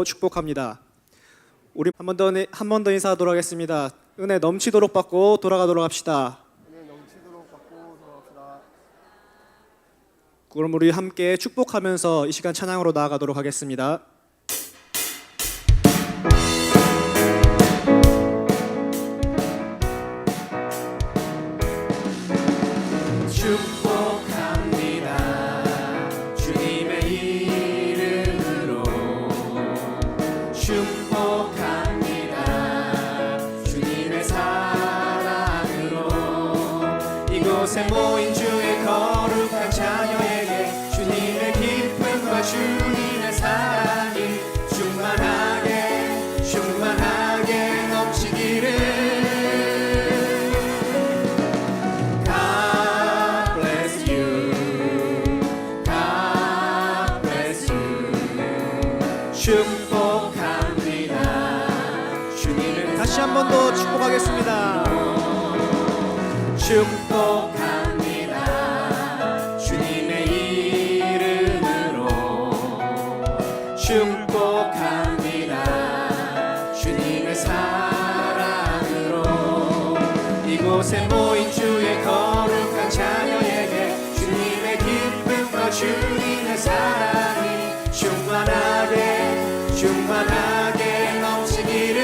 축복합니다. 우리 한 번 더 인사하도록 하겠습니다. 은혜 넘치도록 받고 돌아가도록 합시다. 그럼 우리 함께 축복하면서 이 시간 찬양으로 나아가도록 하겠습니다. 축복합니다. 주님의 이름으로 축복합니다. 주님의 사랑으로 이곳에 모인 주의 거룩한 자녀에게 주님의 기쁨과 주님의 사랑이 충만하게 넘치기를. 축복합니다. 주님을 다시 한 번 더 축복하겠습니다. 축복합니다. 주님의 이름으로 축복합니다. 주님의 사랑으로 이곳에 모인 주의 거룩한 자녀에게 주님의 기쁨과 주님의 사랑이 충만하게 넘치기를.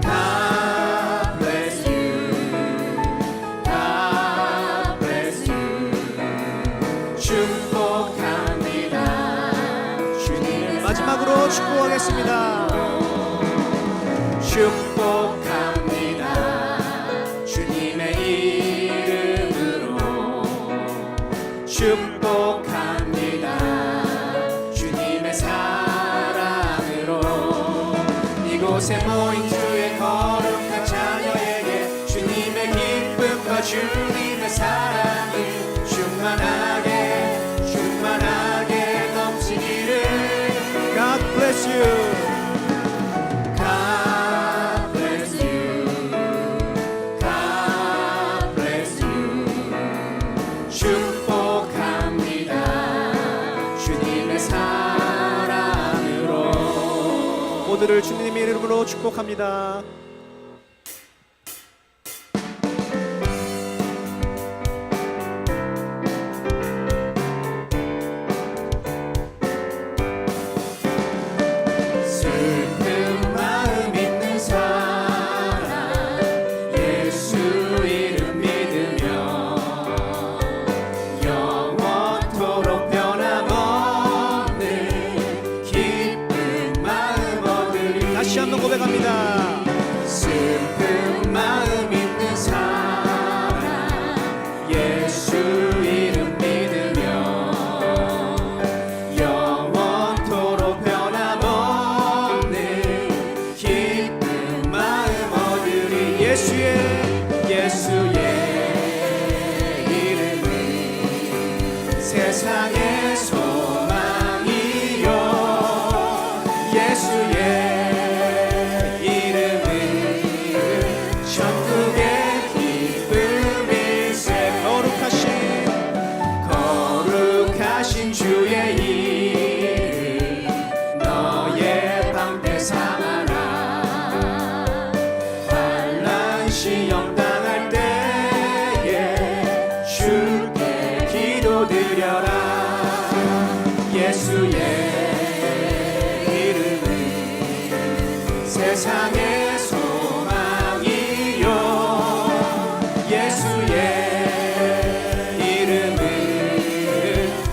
God bless you. God bless you. 축복합니다. 주님의 마지막으로 축복하겠습니다. 축복합니다. 주님의 이름으로 축복합니다. 주님의 사랑으로 이곳에 모인 주의 거룩한 자녀에게 주님의 기쁨과 주님의 사랑이 충만하게 넘치기를. God bless you. God bless you. God bless you. 축복합니다. 주님의 사랑으로 모두를 주님의 이름으로 축복합니다. 슬픈 마음 있는 사람 예수 이름 믿으며 영원토록 변함없는 기쁜 마음 얻으리. 다시 한 번 고백합니다. 슬픈 마음 있는 사람 예수 이름 믿으며 영원토록 변함없는 기쁜 마음 얻으리. 예수의 이름은 세상의 소망이요. 예수의 이름은 천국의 기쁨일세. 거룩하신 주의 이름 너의 방패 삼아라. 환난 시험 당할 때에 주께 기도드려라. 예수의 이름은 세상의 소망이요. 예수의 이름은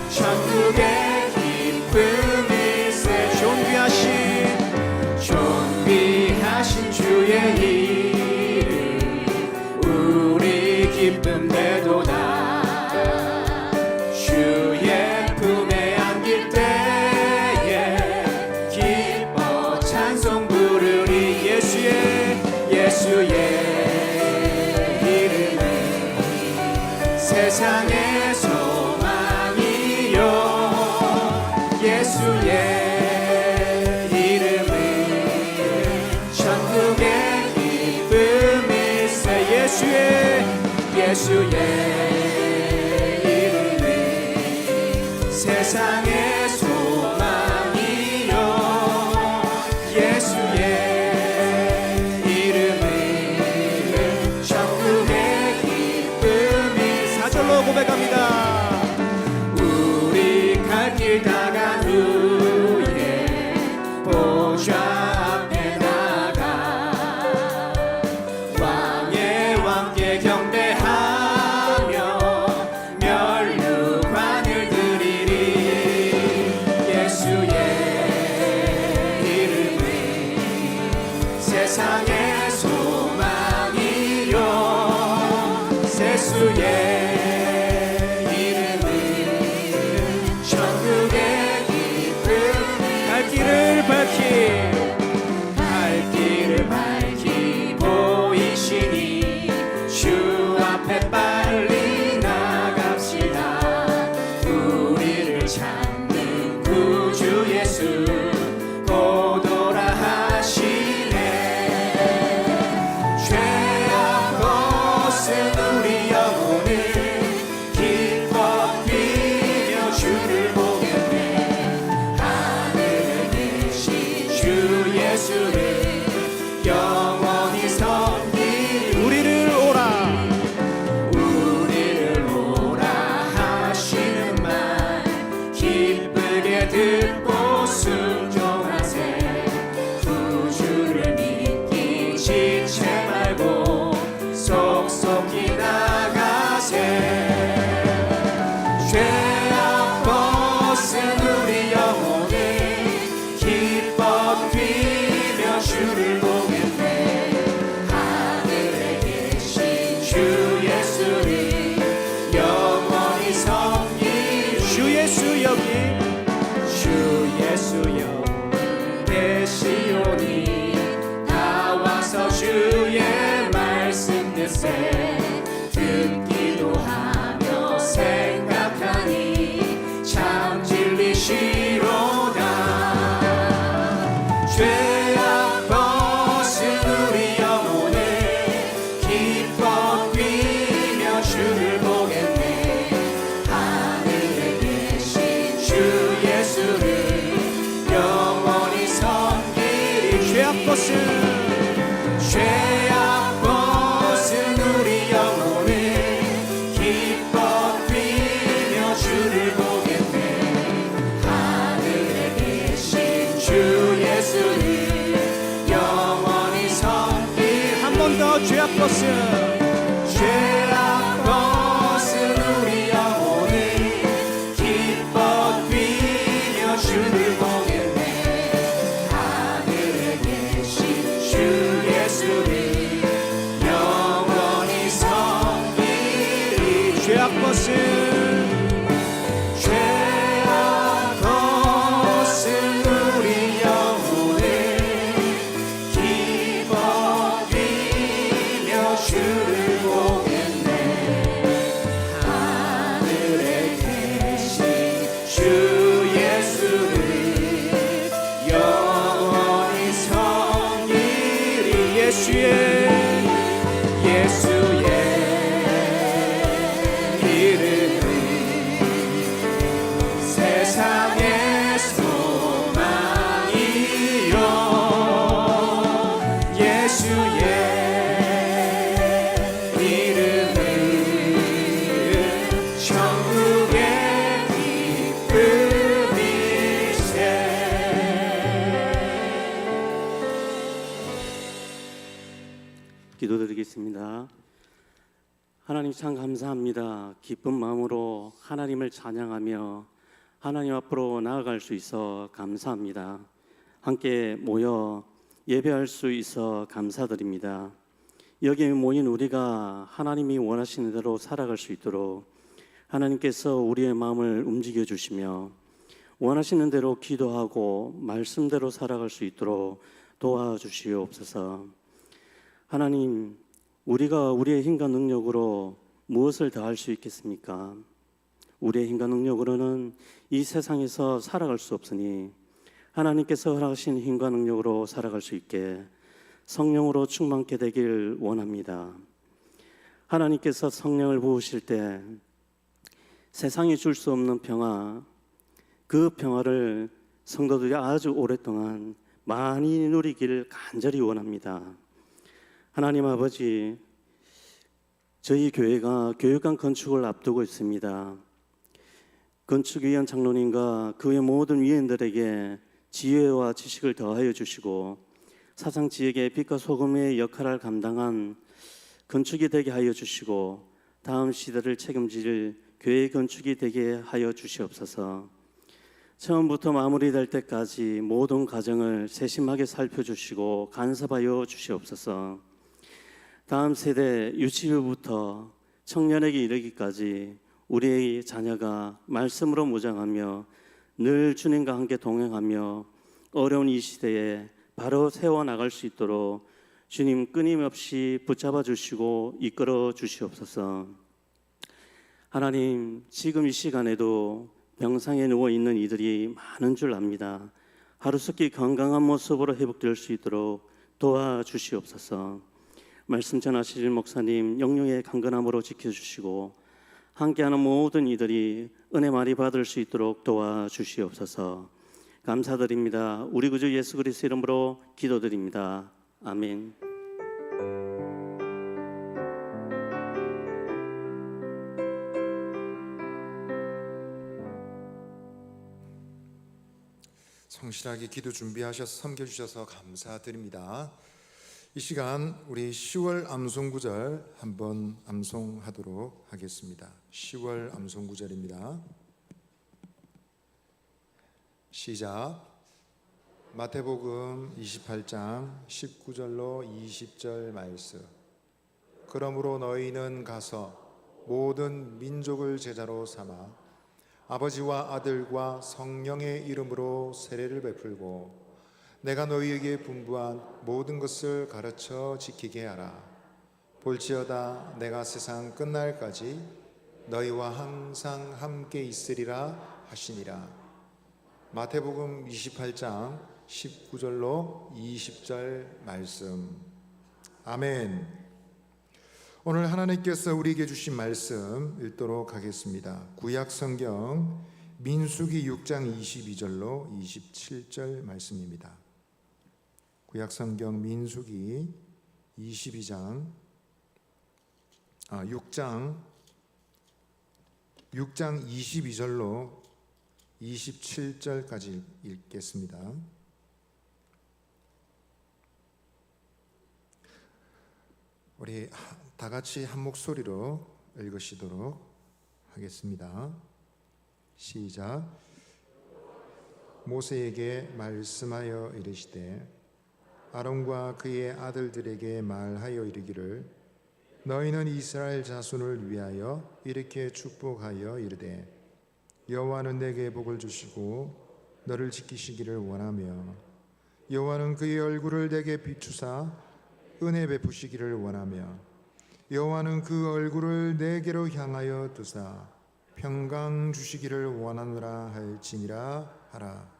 천국의 기쁨일세. 존귀하신 주의 이름 우리 기쁨 되도다. 주의 품에 안길 때에 기뻐 찬송 부르리. 예수의 이름은 세상의 소망이요. 예수의 이름은 천국의 기쁨일세. 예수의 이름은 세상의 소망이요. 길 다간 후에 보좌 앞에 나가 왕의 왕께 경배하며 멸류관을 드리리. 예수의 이름은 세상의 소망이요 세수의 갈 길을 밝히 보이시니 주 앞에 빨리 나갑시다. 우리를 찾는 구주 예수 고도라 하시네. 죄악 벗은 우리 영혼을 기뻐 뛰며 주를 보겠네. 하늘에 계신 주 예수를 영원히 섬기리. 우리를 오라 하시는 말 기쁘게 듣고 순종하세. 구주를 믿기 지체 말고 속속히 나가세. 죄악 벗은 우리 영혼을 기뻐 뛰며 주를 보겠네. 하늘에 계신 주 예수를 영원히 섬기리. 주 예수 여기 계시오니 다 와서 주의 말씀 듣세. 듣기도 하며 생각하니 참 진리시로다. 죄악 벗은 우리 영혼을 기뻐 뛰며 주를 보겠네. 하늘에 계신 주 예수를 영원히 섬기리. 죄악 벗은 우리 영혼을 기뻐 뛰며 주를 보겠네. 하늘에 계신 주 예수를 영원히 섬기리. 한 번 더 죄악 벗은 우리 영혼을 기뻐 뛰며 주를 보겠네. 하늘에 계신 주 예수를 영원히 섬기리. 죄악 벗은 우리 영혼을 기뻐 뛰며 주를 보겠네. 하늘에 계신 주 예수를 영원히 섬기리. 예수의 이름은 세상의 소망이요 예수의 이름은 천국의 기쁨일세. 기도드리겠습니다. 하나님 참 감사합니다. 기쁜 마음으로 하나님을 찬양하며 하나님 앞으로 나아갈 수 있어 감사합니다. 함께 모여 예배할 수 있어 감사드립니다. 여기에 모인 우리가 하나님이 원하시는 대로 살아갈 수 있도록 하나님께서 우리의 마음을 움직여 주시며 원하시는 대로 기도하고 말씀대로 살아갈 수 있도록 도와주시옵소서. 하나님, 우리가 우리의 힘과 능력으로 무엇을 더할 수 있겠습니까? 우리의 힘과 능력으로는 이 세상에서 살아갈 수 없으니 하나님께서 허락하신 힘과 능력으로 살아갈 수 있게 성령으로 충만케 되길 원합니다. 하나님께서 성령을 부으실 때 세상이 줄 수 없는 평화, 그 평화를 성도들이 아주 오랫동안 많이 누리길 간절히 원합니다. 하나님 아버지, 저희 교회가 교육관 건축을 앞두고 있습니다. 건축위원 장로님과 그의 모든 위원들에게 지혜와 지식을 더하여 주시고 사상 지역의 빛과 소금의 역할을 감당한 건축이 되게 하여 주시고 다음 시대를 책임질 교회 건축이 되게 하여 주시옵소서. 처음부터 마무리될 때까지 모든 과정을 세심하게 살펴주시고 간섭하여 주시옵소서. 다음 세대 유치부부터 청년에게 이르기까지 우리의 자녀가 말씀으로 무장하며 늘 주님과 함께 동행하며 어려운 이 시대에 바로 세워나갈 수 있도록 주님 끊임없이 붙잡아 주시고 이끌어 주시옵소서. 하나님, 지금 이 시간에도 병상에 누워 있는 이들이 많은 줄 압니다. 하루속히 건강한 모습으로 회복될 수 있도록 도와주시옵소서. 말씀 전하실 목사님 영령의 강건함으로 지켜주시고 함께하는 모든 이들이 은혜 많이 받을 수 있도록 도와주시옵소서. 감사드립니다. 우리 구주 예수 그리스도 이름으로 기도드립니다. 아멘. 성실하게 기도 준비하셔서 섬겨주셔서 감사드립니다. 이 시간 우리 10월 암송구절 한번 암송하도록 하겠습니다. 10월 암송구절입니다. 시작. 마태복음 28장 19절로 20절 말씀. 그러므로 너희는 가서 모든 민족을 제자로 삼아 아버지와 아들과 성령의 이름으로 세례를 베풀고 내가 너희에게 분부한 모든 것을 가르쳐 지키게 하라. 볼지어다 내가 세상 끝날까지 너희와 항상 함께 있으리라 하시니라. 마태복음 28장 19절로 20절 말씀. 아멘. 오늘 하나님께서 우리에게 주신 말씀 읽도록 하겠습니다. 구약 성경 민수기 6장 22절로 27절 말씀입니다. 구약 성경 민수기 6장 22절로 27절까지 읽겠습니다. 우리 다 같이 한 목소리로 읽으시도록 하겠습니다. 시작. 모세에게 말씀하여 이르시되 아론과 그의 아들들에게 말하여 이르기를 너희는 이스라엘 자손을 위하여 이렇게 축복하여 이르되 여호와는 내게 복을 주시고 너를 지키시기를 원하며 여호와는 그의 얼굴을 내게 비추사 은혜 베푸시기를 원하며 여호와는 그 얼굴을 내게로 향하여 두사 평강 주시기를 원하노라 할지니라 하라.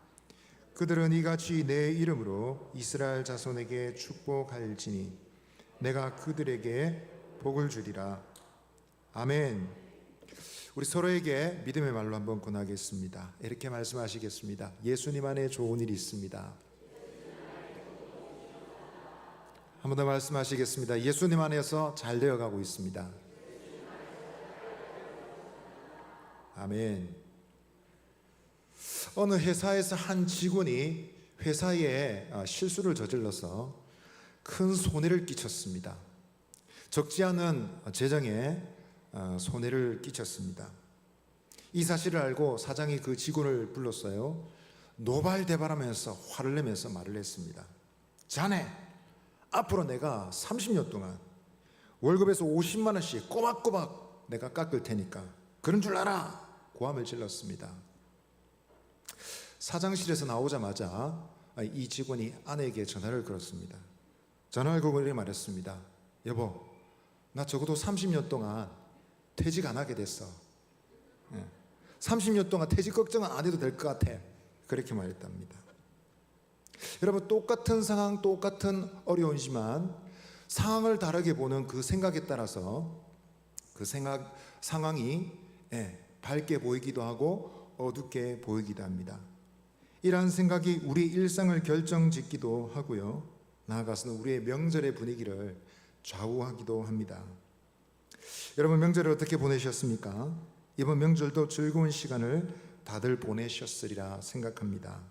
그들은 이같이 내 이름으로 이스라엘 자손에게 축복할지니 내가 그들에게 복을 주리라. 아멘. 우리 서로에게 믿음의 말로 한번 권하겠습니다. 이렇게 말씀하시겠습니다. 예수님 안에 좋은 일이 있습니다. 한 번 더 말씀하시겠습니다. 예수님 안에서 잘 되어가고 있습니다. 아멘. 어느 회사에서 한 직원이 회사에 실수를 저질러서 큰 손해를 끼쳤습니다. 적지 않은 재정에 손해를 끼쳤습니다. 이 사실을 알고 사장이 그 직원을 불렀어요. 노발대발하면서 화를 내면서 말을 했습니다. 자네, 앞으로 내가 30년 동안 월급에서 50만 원씩 꼬박꼬박 내가 깎을 테니까 그런 줄 알아. 고함을 질렀습니다. 사장실에서 나오자마자 이 직원이 아내에게 전화를 걸었습니다. 전화를 걸고 이렇게 말했습니다. 여보, 나 적어도 30년 동안 퇴직 안 하게 됐어. 30년 동안 퇴직 걱정은 안 해도 될 것 같아. 그렇게 말했답니다. 여러분, 똑같은 상황, 똑같은 어려움이지만 상황을 다르게 보는 그 생각에 따라서 그 상황이 밝게 보이기도 하고 어둡게 보이기도 합니다. 이러한 생각이 우리 일상을 결정짓기도 하고요, 나아가서는 우리의 명절의 분위기를 좌우하기도 합니다. 여러분, 명절을 어떻게 보내셨습니까? 이번 명절도 즐거운 시간을 다들 보내셨으리라 생각합니다.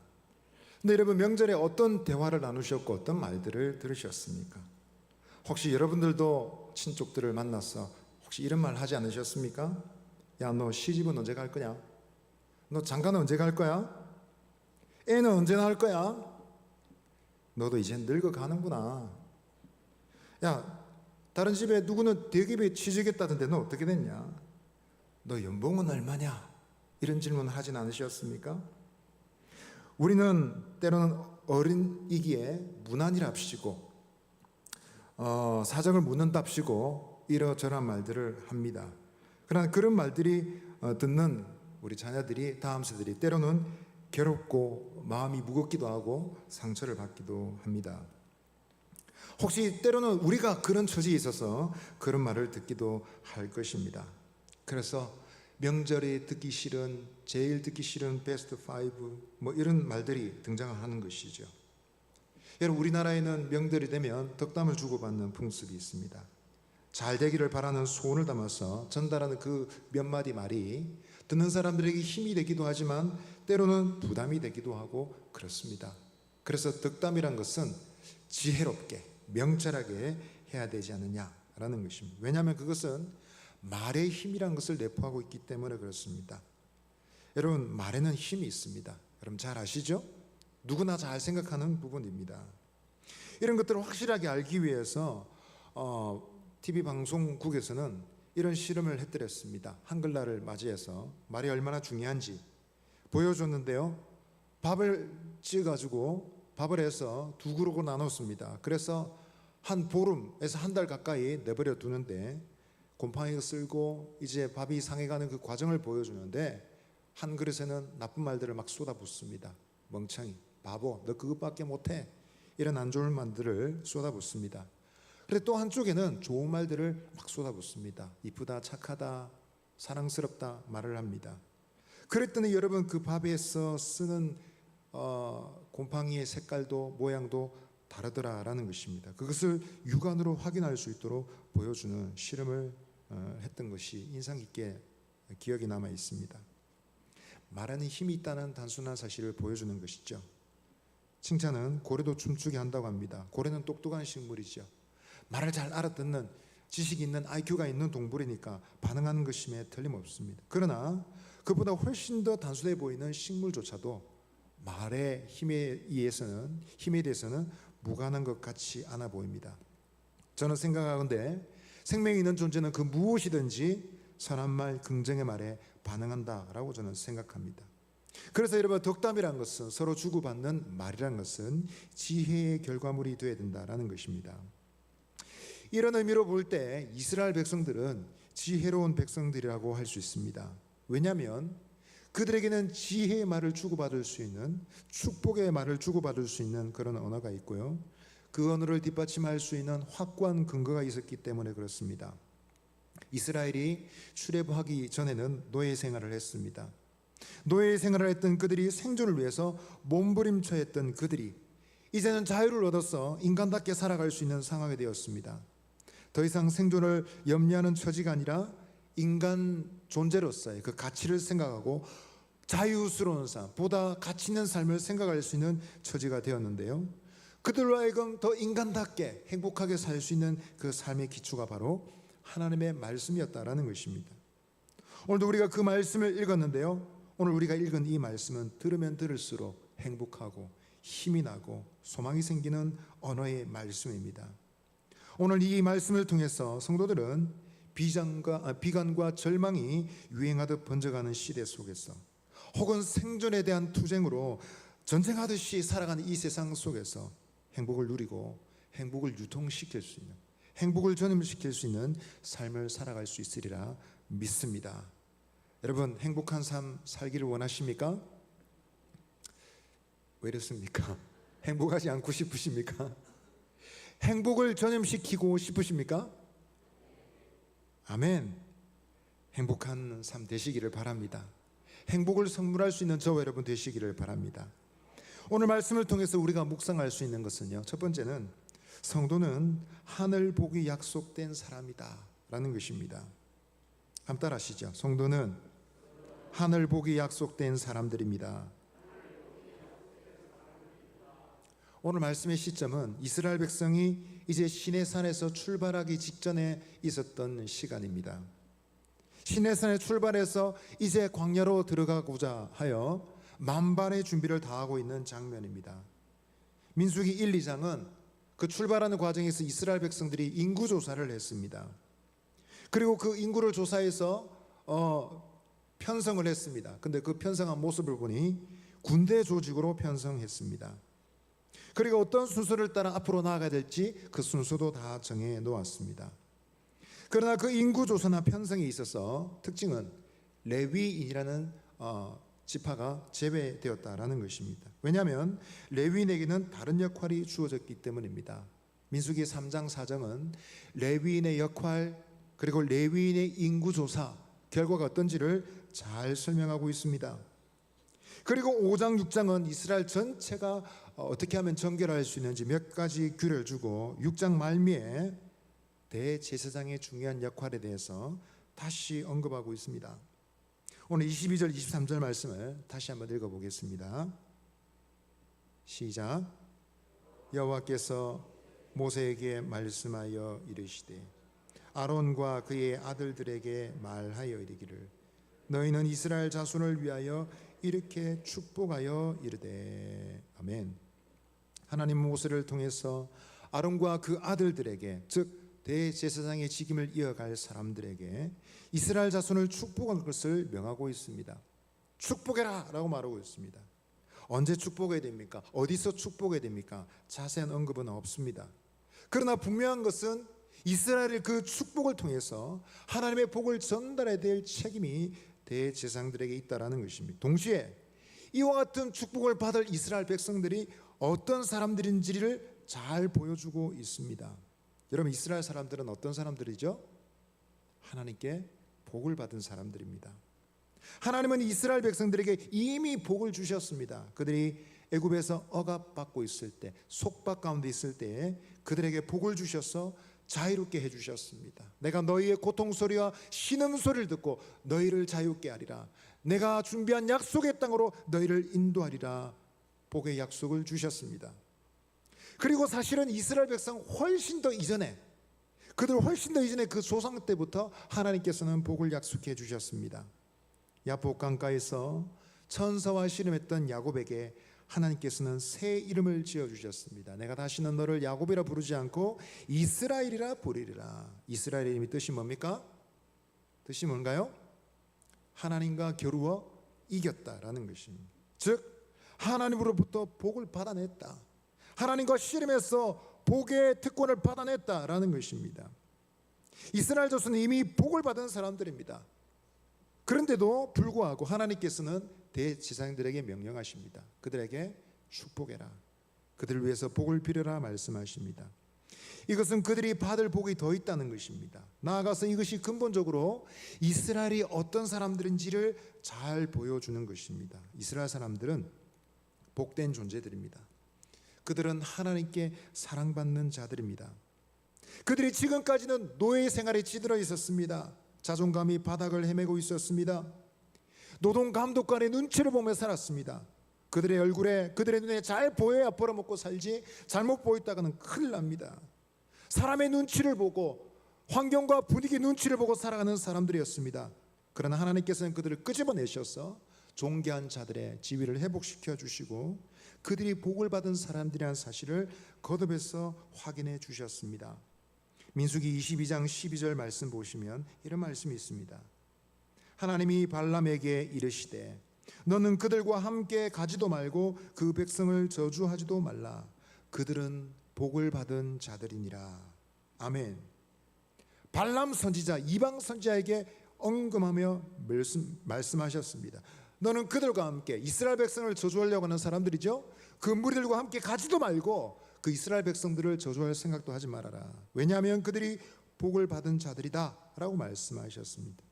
근데 여러분, 명절에 어떤 대화를 나누셨고 어떤 말들을 들으셨습니까? 혹시 여러분들도 친족들을 만나서 혹시 이런 말 하지 않으셨습니까? 야, 너 시집은 언제 갈 거냐? 너 장가는 언제 갈 거야? 애는 언제 낳을 거야? 너도 이제 늙어가는구나. 야, 다른 집에 누구는 대기업에 취직했다던데 너 어떻게 됐냐? 너 연봉은 얼마냐? 이런 질문 하진 않으셨습니까? 우리는 때로는 어린이기에 무난이랍시고 사정을 묻는답시고 이러저러한 말들을 합니다. 그러나 그런 말들이 듣는 우리 자녀들이, 다음 세대들이 때로는 괴롭고 마음이 무겁기도 하고 상처를 받기도 합니다. 혹시 때로는 우리가 그런 처지에 있어서 그런 말을 듣기도 할 것입니다. 그래서 명절에 듣기 싫은, 제일 듣기 싫은 베스트 5 뭐 이런 말들이 등장하는 것이죠. 여러분, 우리나라에는 명절이 되면 덕담을 주고받는 풍습이 있습니다. 잘 되기를 바라는 소원을 담아서 전달하는 그 몇 마디 말이 듣는 사람들에게 힘이 되기도 하지만 때로는 부담이 되기도 하고 그렇습니다. 그래서 덕담이란 것은 지혜롭게 명철하게 해야 되지 않느냐라는 것입니다. 왜냐하면 그것은 말의 힘이란 것을 내포하고 있기 때문에 그렇습니다. 여러분, 말에는 힘이 있습니다. 여러분 잘 아시죠? 누구나 잘 생각하는 부분입니다. 이런 것들을 확실하게 알기 위해서 TV 방송국에서는 이런 실험을 해드렸습니다. 한글날을 맞이해서 말이 얼마나 중요한지 보여줬는데요. 밥을 찌어가지고 밥을 해서 두 그릇으로 나눴습니다. 그래서 한 보름에서 한 달 가까이 내버려 두는데 곰팡이가 쓸고 이제 밥이 상해가는 그 과정을 보여주는데 한 그릇에는 나쁜 말들을 막 쏟아붓습니다. 멍청이, 바보, 너 그것밖에 못해, 이런 안 좋은 말들을 쏟아붓습니다. 그런데 또 한쪽에는 좋은 말들을 막 쏟아붓습니다. 이쁘다, 착하다, 사랑스럽다 말을 합니다. 그랬더니 여러분, 그 밥에서 쓰는 곰팡이의 색깔도 모양도 다르더라라는 것입니다. 그것을 육안으로 확인할 수 있도록 보여주는 실험을 했던 것이 인상 깊게 기억이 남아 있습니다. 말하는 힘이 있다는 단순한 사실을 보여주는 것이죠. 칭찬은 고래도 춤추게 한다고 합니다. 고래는 똑똑한 식물이죠. 말을 잘 알아듣는, 지식이 있는, IQ가 있는 동물이니까 반응하는 것임에 틀림없습니다. 그러나 그보다 훨씬 더 단순해 보이는 식물조차도 말의 힘에 대해서는 무관한 것 같지 않아 보입니다. 저는 생각하건대 생명이 있는 존재는 그 무엇이든지 선한 말, 긍정의 말에 반응한다라고 저는 생각합니다. 그래서 여러분, 덕담이란 것은, 서로 주고받는 말이란 것은 지혜의 결과물이 되어야 된다라는 것입니다. 이런 의미로 볼 때 이스라엘 백성들은 지혜로운 백성들이라고 할 수 있습니다. 왜냐하면 그들에게는 지혜의 말을 주고받을 수 있는, 축복의 말을 주고받을 수 있는 그런 언어가 있고요, 그 언어를 뒷받침할 수 있는 확고한 근거가 있었기 때문에 그렇습니다. 이스라엘이 출애굽하기 전에는 노예 생활을 했습니다. 노예 생활을 했던 그들이, 생존을 위해서 몸부림쳐했던 그들이 이제는 자유를 얻어서 인간답게 살아갈 수 있는 상황이 되었습니다. 더 이상 생존을 염려하는 처지가 아니라 인간 존재로서의 그 가치를 생각하고 자유스러운 삶, 보다 가치 있는 삶을 생각할 수 있는 처지가 되었는데요, 그들로 하여금 더 인간답게 행복하게 살 수 있는 그 삶의 기초가 바로 하나님의 말씀이었다라는 것입니다. 오늘도 우리가 그 말씀을 읽었는데요, 오늘 우리가 읽은 이 말씀은 들으면 들을수록 행복하고 힘이 나고 소망이 생기는 언어의 말씀입니다. 오늘 이 말씀을 통해서 성도들은 비관과 절망이 유행하듯 번져가는 시대 속에서, 혹은 생존에 대한 투쟁으로 전쟁하듯이 살아가는 이 세상 속에서 행복을 누리고 행복을 유통시킬 수 있는, 행복을 전염시킬 수 있는 삶을 살아갈 수 있으리라 믿습니다. 여러분, 행복한 삶 살기를 원하십니까? 왜 이렇습니까? 행복하지 않고 싶으십니까? 행복을 전염시키고 싶으십니까? 아멘. 행복한 삶 되시기를 바랍니다. 행복을 선물할 수 있는 저와 여러분 되시기를 바랍니다. 오늘 말씀을 통해서 우리가 묵상할 수 있는 것은요, 첫 번째는 성도는 하늘 복이 약속된 사람이다 라는 것입니다. 한번 따라 하시죠. 성도는 하늘 복이 약속된 사람들입니다. 오늘 말씀의 시점은 이스라엘 백성이 이제 시내산에서 출발하기 직전에 있었던 시간입니다. 시내산에 출발해서 이제 광야로 들어가고자 하여 만반의 준비를 다하고 있는 장면입니다. 민수기 1, 2장은 그 출발하는 과정에서 이스라엘 백성들이 인구 조사를 했습니다. 그리고 그 인구를 조사해서 편성을 했습니다. 근데 그 편성한 모습을 보니 군대 조직으로 편성했습니다. 그리고 어떤 순서를 따라 앞으로 나아가야 될지 그 순서도 다 정해 놓았습니다. 그러나 그 인구 조사나 편성에 있어서 특징은 레위인이라는 지파가 제외되었다라는 것입니다. 왜냐하면 레위인에게는 다른 역할이 주어졌기 때문입니다. 민수기 3장 4장은 레위인의 역할 그리고 레위인의 인구 조사 결과가 어떤지를 잘 설명하고 있습니다. 그리고 5장 6장은 이스라엘 전체가 어떻게 하면 정결할 수 있는지 몇 가지 규례를 주고 6장 말미에 대제사장의 중요한 역할에 대해서 다시 언급하고 있습니다. 오늘 22절 23절 말씀을 다시 한번 읽어보겠습니다. 시작. 여호와께서 모세에게 말씀하여 이르시되 아론과 그의 아들들에게 말하여 이르기를 너희는 이스라엘 자손을 위하여 이렇게 축복하여 이르되 아멘. 하나님 모세를 통해서 아론과 그 아들들에게 즉 대제사장의 직임을 이어갈 사람들에게 이스라엘 자손을 축복한 것을 명하고 있습니다. 축복해라 라고 말하고 있습니다. 언제 축복해야 됩니까? 어디서 축복해야 됩니까? 자세한 언급은 없습니다. 그러나 분명한 것은 이스라엘의 그 축복을 통해서 하나님의 복을 전달해야 될 책임이 대제사장들에게 있다라는 것입니다. 동시에 이와 같은 축복을 받을 이스라엘 백성들이 어떤 사람들인지를 잘 보여주고 있습니다. 여러분, 이스라엘 사람들은 어떤 사람들이죠? 하나님께 복을 받은 사람들입니다. 하나님은 이스라엘 백성들에게 이미 복을 주셨습니다. 그들이 애굽에서 억압받고 있을 때, 속박 가운데 있을 때 그들에게 복을 주셔서 자유롭게 해주셨습니다. 내가 너희의 고통 소리와 신음 소리를 듣고 너희를 자유롭게 하리라. 내가 준비한 약속의 땅으로 너희를 인도하리라. 복의 약속을 주셨습니다. 그리고 사실은 이스라엘 백성 훨씬 더 이전에 그 조상 때부터 하나님께서는 복을 약속해 주셨습니다. 야복 강가에서 천사와 씨름했던 야곱에게 하나님께서는 새 이름을 지어주셨습니다. 내가 다시는 너를 야곱이라 부르지 않고 이스라엘이라 부르리라. 이스라엘의 이름이 뜻이 뭡니까? 뜻이 뭔가요? 하나님과 겨루어 이겼다라는 것입니다. 즉 하나님으로부터 복을 받아냈다. 하나님과 씨름해서 복의 특권을 받아냈다라는 것입니다. 이스라엘 자손은 이미 복을 받은 사람들입니다. 그런데도 불구하고 하나님께서는 대제사장들에게 명령하십니다. 그들에게 축복해라. 그들을 위해서 복을 빌어라 말씀하십니다. 이것은 그들이 받을 복이 더 있다는 것입니다. 나아가서 이것이 근본적으로 이스라엘이 어떤 사람들인지를 잘 보여주는 것입니다. 이스라엘 사람들은 복된 존재들입니다. 그들은 하나님께 사랑받는 자들입니다. 그들이 지금까지는 노예 생활에 찌들어 있었습니다. 자존감이 바닥을 헤매고 있었습니다. 노동 감독관의 눈치를 보며 살았습니다. 그들의 얼굴에 그들의 눈에 잘 보여야 벌어먹고 살지 잘못 보였다가는 큰일 납니다. 사람의 눈치를 보고 환경과 분위기 눈치를 보고 살아가는 사람들이었습니다. 그러나 하나님께서는 그들을 끄집어내셔서 존귀한 자들의 지위를 회복시켜 주시고 그들이 복을 받은 사람들이라는 사실을 거듭해서 확인해 주셨습니다. 민수기 22장 12절 말씀 보시면 이런 말씀이 있습니다. 하나님이 발람에게 이르시되 너는 그들과 함께 가지도 말고 그 백성을 저주하지도 말라. 그들은 복을 받은 자들이니라. 아멘. 발람 선지자, 이방 선지자에게 언급하며 말씀하셨습니다. 너는 그들과 함께 이스라엘 백성을 저주하려고 하는 사람들이죠. 그 무리들과 함께 가지도 말고 그 이스라엘 백성들을 저주할 생각도 하지 말아라. 왜냐하면 그들이 복을 받은 자들이다 라고 말씀하셨습니다.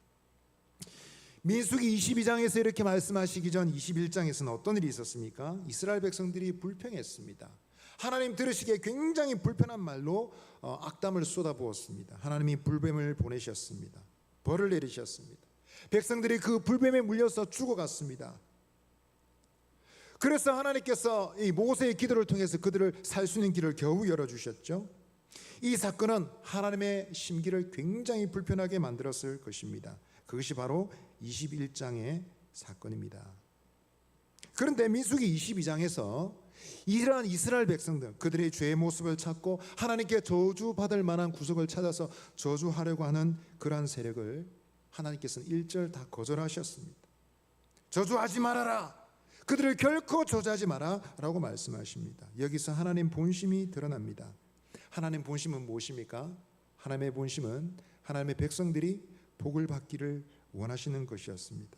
민수기 22장에서 이렇게 말씀하시기 전 21장에서는 어떤 일이 있었습니까? 이스라엘 백성들이 불평했습니다. 하나님 들으시기에 굉장히 불편한 말로 악담을 쏟아부었습니다. 하나님이 불뱀을 보내셨습니다. 벌을 내리셨습니다. 백성들이 그 불뱀에 물려서 죽어갔습니다. 그래서 하나님께서 이 모세의 기도를 통해서 그들을 살 수 있는 길을 겨우 열어주셨죠. 이 사건은 하나님의 심기를 굉장히 불편하게 만들었을 것입니다. 그것이 바로 21장의 사건입니다. 그런데 민수기 22장에서 이러한 이스라엘 백성들, 그들의 죄의 모습을 찾고 하나님께 저주받을 만한 구석을 찾아서 저주하려고 하는 그러한 세력을 하나님께서는 1절 다 거절하셨습니다. 저주하지 말아라, 그들을 결코 저주하지 마라 라고 말씀하십니다. 여기서 하나님 본심이 드러납니다. 하나님 본심은 무엇입니까? 하나님의 본심은 하나님의 백성들이 복을 받기를 원하시는 것이었습니다.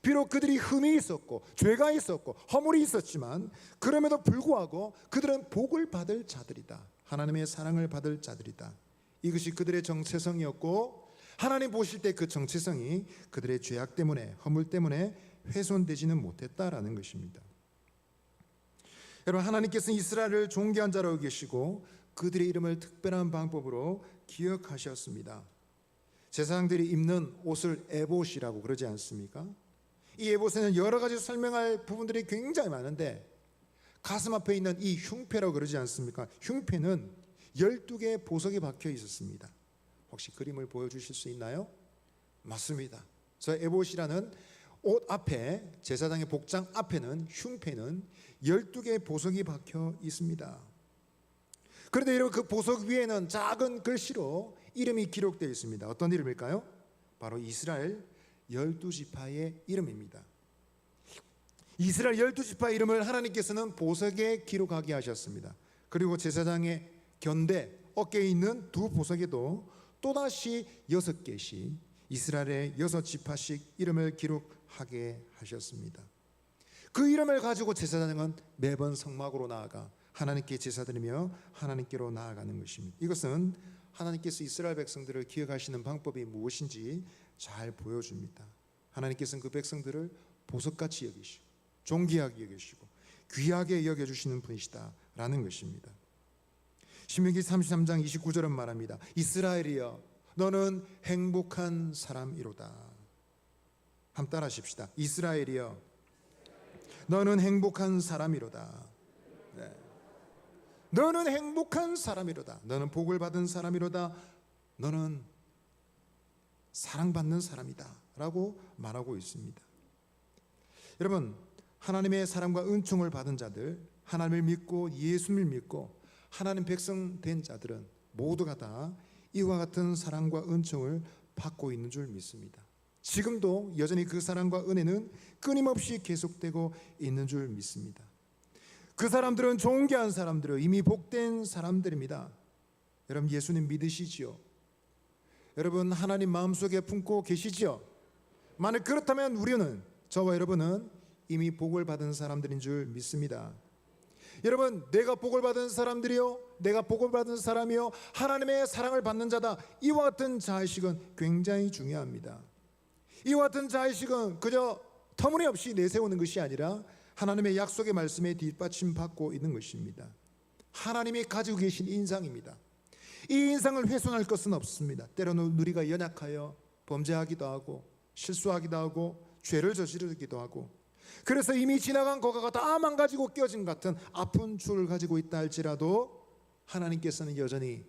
비록 그들이 흠이 있었고 죄가 있었고 허물이 있었지만 그럼에도 불구하고 그들은 복을 받을 자들이다, 하나님의 사랑을 받을 자들이다. 이것이 그들의 정체성이었고, 하나님 보실 때 그 정체성이 그들의 죄악 때문에, 허물 때문에 훼손되지는 못했다라는 것입니다. 여러분, 하나님께서는 이스라엘을 존귀한 자로 계시고 그들의 이름을 특별한 방법으로 기억하셨습니다. 제사장들이 입는 옷을 에봇이라고 그러지 않습니까? 이 에봇에는 여러 가지 설명할 부분들이 굉장히 많은데, 가슴 앞에 있는 이 흉패라고 그러지 않습니까? 흉패는 12개의 보석이 박혀 있었습니다. 혹시 그림을 보여주실 수 있나요? 맞습니다. 저 에봇이라는 옷 앞에, 제사장의 복장 앞에는, 흉패는 12개의 보석이 박혀 있습니다. 그런데 여러분, 그 보석 위에는 작은 글씨로 이름이 기록되어 있습니다. 어떤 이름일까요? 바로 이스라엘 12지파의 이름입니다. 이스라엘 12지파의 이름을 하나님께서는 보석에 기록하게 하셨습니다. 그리고 제사장의 견대, 어깨에 있는 두 보석에도 또다시 6개씩 이스라엘의 6지파씩 이름을 기록하게 하셨습니다. 그 이름을 가지고 제사장은 매번 성막으로 나아가 하나님께 제사드리며 하나님께로 나아가는 것입니다. 이것은 하나님께서 이스라엘 백성들을 기억하시는 방법이 무엇인지 잘 보여줍니다. 하나님께서는 그 백성들을 보석같이 여기시고 존귀하게 여기시고 귀하게 여겨주시는 분이시다라는 것입니다. 신명기 33장 29절은 말합니다. 이스라엘이여, 너는 행복한 사람이로다. 한번 따라 하십시다. 이스라엘이여, 너는 행복한 사람이로다. 네. 너는 행복한 사람이로다. 너는 복을 받은 사람이로다. 너는 사랑받는 사람이다 라고 말하고 있습니다. 여러분, 하나님의 사랑과 은총을 받은 자들, 하나님을 믿고 예수님을 믿고 하나님 백성 된 자들은 모두가 다 이와 같은 사랑과 은총을 받고 있는 줄 믿습니다. 지금도 여전히 그 사랑과 은혜는 끊임없이 계속되고 있는 줄 믿습니다. 그 사람들은 존귀한 사람들이요, 이미 복된 사람들입니다. 여러분, 예수님 믿으시지요? 여러분, 하나님 마음속에 품고 계시지요? 만약 그렇다면 우리는, 저와 여러분은 이미 복을 받은 사람들인 줄 믿습니다. 여러분, 내가 복을 받은 사람들이요, 내가 복을 받은 사람이요, 하나님의 사랑을 받는 자다, 이와 같은 자의식은 굉장히 중요합니다. 이와 같은 자의식은 그저 터무니없이 내세우는 것이 아니라 하나님의 약속의 말씀에 뒷받침받고 있는 것입니다. 하나님이 가지고 계신 인상입니다. 이 인상을 훼손할 것은 없습니다. 때로는 우리가 연약하여 범죄하기도 하고 실수하기도 하고 죄를 저지르기도 하고, 그래서 이미 지나간 거가가 다 망가지고 깨어진 같은 아픈 추를 가지고 있다 할지라도 하나님께서는 여전히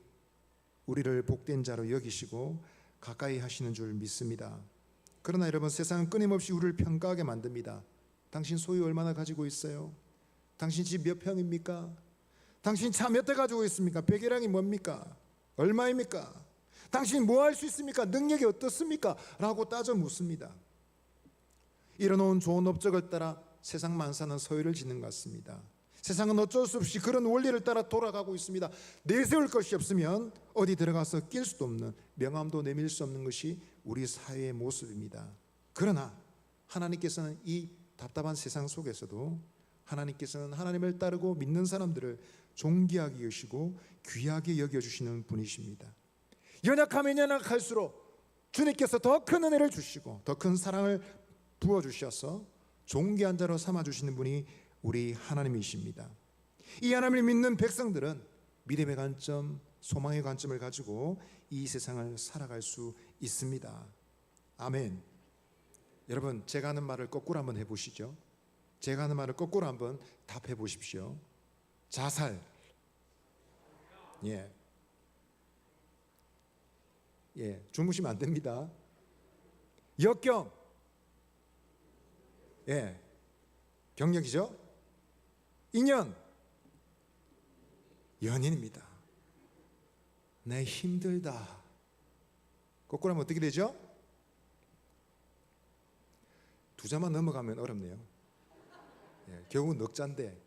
우리를 복된 자로 여기시고 가까이 하시는 줄 믿습니다. 그러나 여러분, 세상은 끊임없이 우리를 평가하게 만듭니다. 당신 소유 얼마나 가지고 있어요? 당신 집 몇 평입니까? 당신 차 몇 대 가지고 있습니까? 배기량이 뭡니까? 얼마입니까? 당신 뭐 할 수 있습니까? 능력이 어떻습니까? 라고 따져 묻습니다. 이뤄놓은 좋은 업적을 따라 세상 만사는 소유를 짓는 것 같습니다. 세상은 어쩔 수 없이 그런 원리를 따라 돌아가고 있습니다. 내세울 것이 없으면 어디 들어가서 낄 수도 없는, 명함도 내밀 수 없는 것이 우리 사회의 모습입니다. 그러나 하나님께서는 이 답답한 세상 속에서도 하나님께서는 하나님을 따르고 믿는 사람들을 존귀하게 여기시고 귀하게 여겨주시는 분이십니다. 연약하면 연약할수록 주님께서 더 큰 은혜를 주시고 더 큰 사랑을 부어주셔서 존귀한 자로 삼아주시는 분이 우리 하나님이십니다. 이 하나님을 믿는 백성들은 믿음의 관점, 소망의 관점을 가지고 이 세상을 살아갈 수 있습니다. 아멘. 여러분, 제가 하는 말을 거꾸로 한번 해보시죠. 제가 하는 말을 거꾸로 한번 답해 보십시오. 자살. 예. 예, 주무시면 안 됩니다. 역경. 예, 경력이죠. 인연. 연인입니다. 내 힘들다. 거꾸로 하면 어떻게 되죠? 두 자만 넘어가면 어렵네요. 예, 겨우 넉 자인데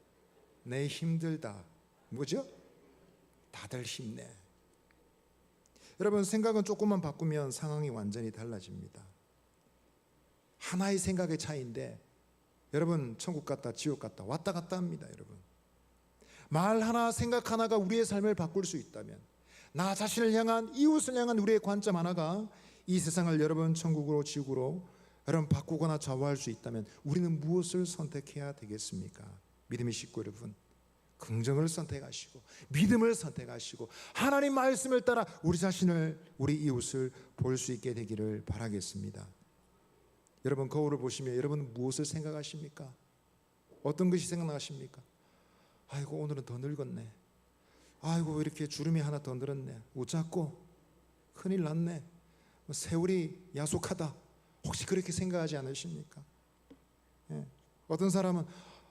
내 힘들다. 뭐죠? 다들 힘내. 여러분, 생각은 조금만 바꾸면 상황이 완전히 달라집니다. 하나의 생각의 차이인데 여러분, 천국 갔다 지옥 갔다 왔다 갔다 합니다. 여러분, 말 하나 생각 하나가 우리의 삶을 바꿀 수 있다면, 나 자신을 향한, 이웃을 향한 우리의 관점 하나가 이 세상을 여러분 천국으로 지옥으로 여러분 바꾸거나 좌우할 수 있다면 우리는 무엇을 선택해야 되겠습니까? 믿음의 식구 여러분, 긍정을 선택하시고 믿음을 선택하시고 하나님 말씀을 따라 우리 자신을, 우리 이웃을 볼 수 있게 되기를 바라겠습니다. 여러분, 거울을 보시면 여러분 무엇을 생각하십니까? 어떤 것이 생각나십니까? 아이고, 오늘은 더 늙었네. 아이고, 이렇게 주름이 하나 더 늘었네. 웃자고 큰일 났네. 세월이 야속하다. 혹시 그렇게 생각하지 않으십니까? 예. 어떤 사람은